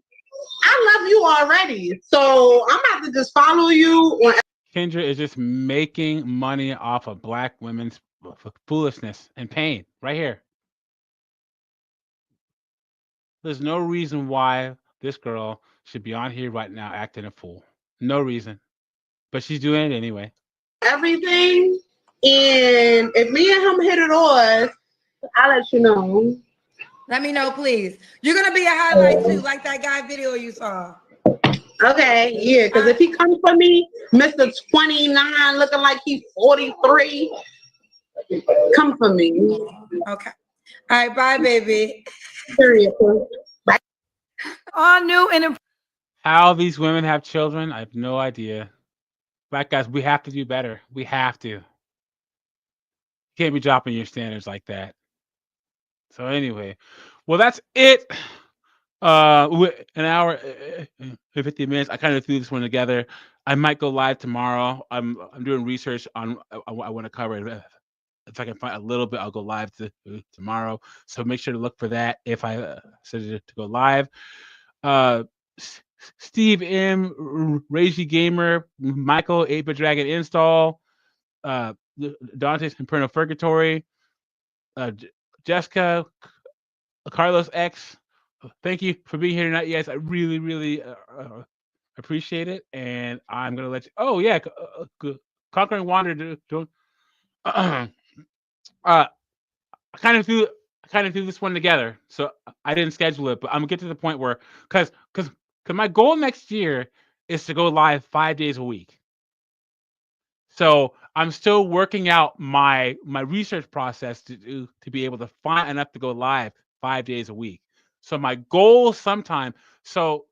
Speaker 17: I love you already, so I'm about to just follow you on.
Speaker 1: Kendra is just making money off of black women's foolishness and pain right here. There's no reason why this girl should be on here right now acting a fool. No reason. But she's doing it anyway.
Speaker 17: Everything. And if me and him hit it off, I'll let you know.
Speaker 20: Let me know, please. You're gonna be a highlight too, like that guy video you saw.
Speaker 17: Okay, yeah, because if he comes for me, Mr. 29 looking like he's 43, come for me.
Speaker 20: Okay. All right, bye, baby.
Speaker 17: Period. Bye.
Speaker 20: All new and
Speaker 1: How these women have children, I have no idea. Black guys, we have to do better. We have to. You can't be dropping your standards like that. So anyway, well, that's it. An hour, 50 minutes. I kind of threw this one together. I might go live tomorrow. I'm doing research on I want to cover it. If I can find a little bit, I'll go live tomorrow. So make sure to look for that if I said to go live. Steve M, Reggie Gamer, Michael 8-Bit Dragon Install, Dante's Inferno Purgatory, Jessica, Carlos X. Thank you for being here tonight, you guys. I really, really appreciate it, and I'm gonna let you. Oh yeah, Conquering Wander. I kind of threw this one together, so I didn't schedule it, but I'm gonna get to the point where because my goal next year is to go live 5 days a week. So I'm still working out my research process to be able to find enough to go live 5 days a week. So my goal sometime. So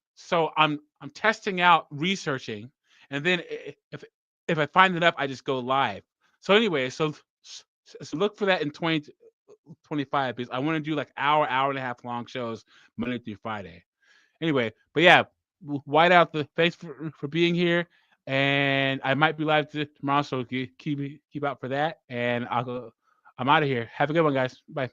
Speaker 1: I'm testing out researching, and then if I find enough, I just go live. So anyway, so look for that in 2025 because I want to do like hour and a half long shows Monday through Friday. Anyway, but yeah, Whiteout, thanks for being here. And I might be live tomorrow, so keep out for that. And I'm out of here. Have a good one, guys. Bye.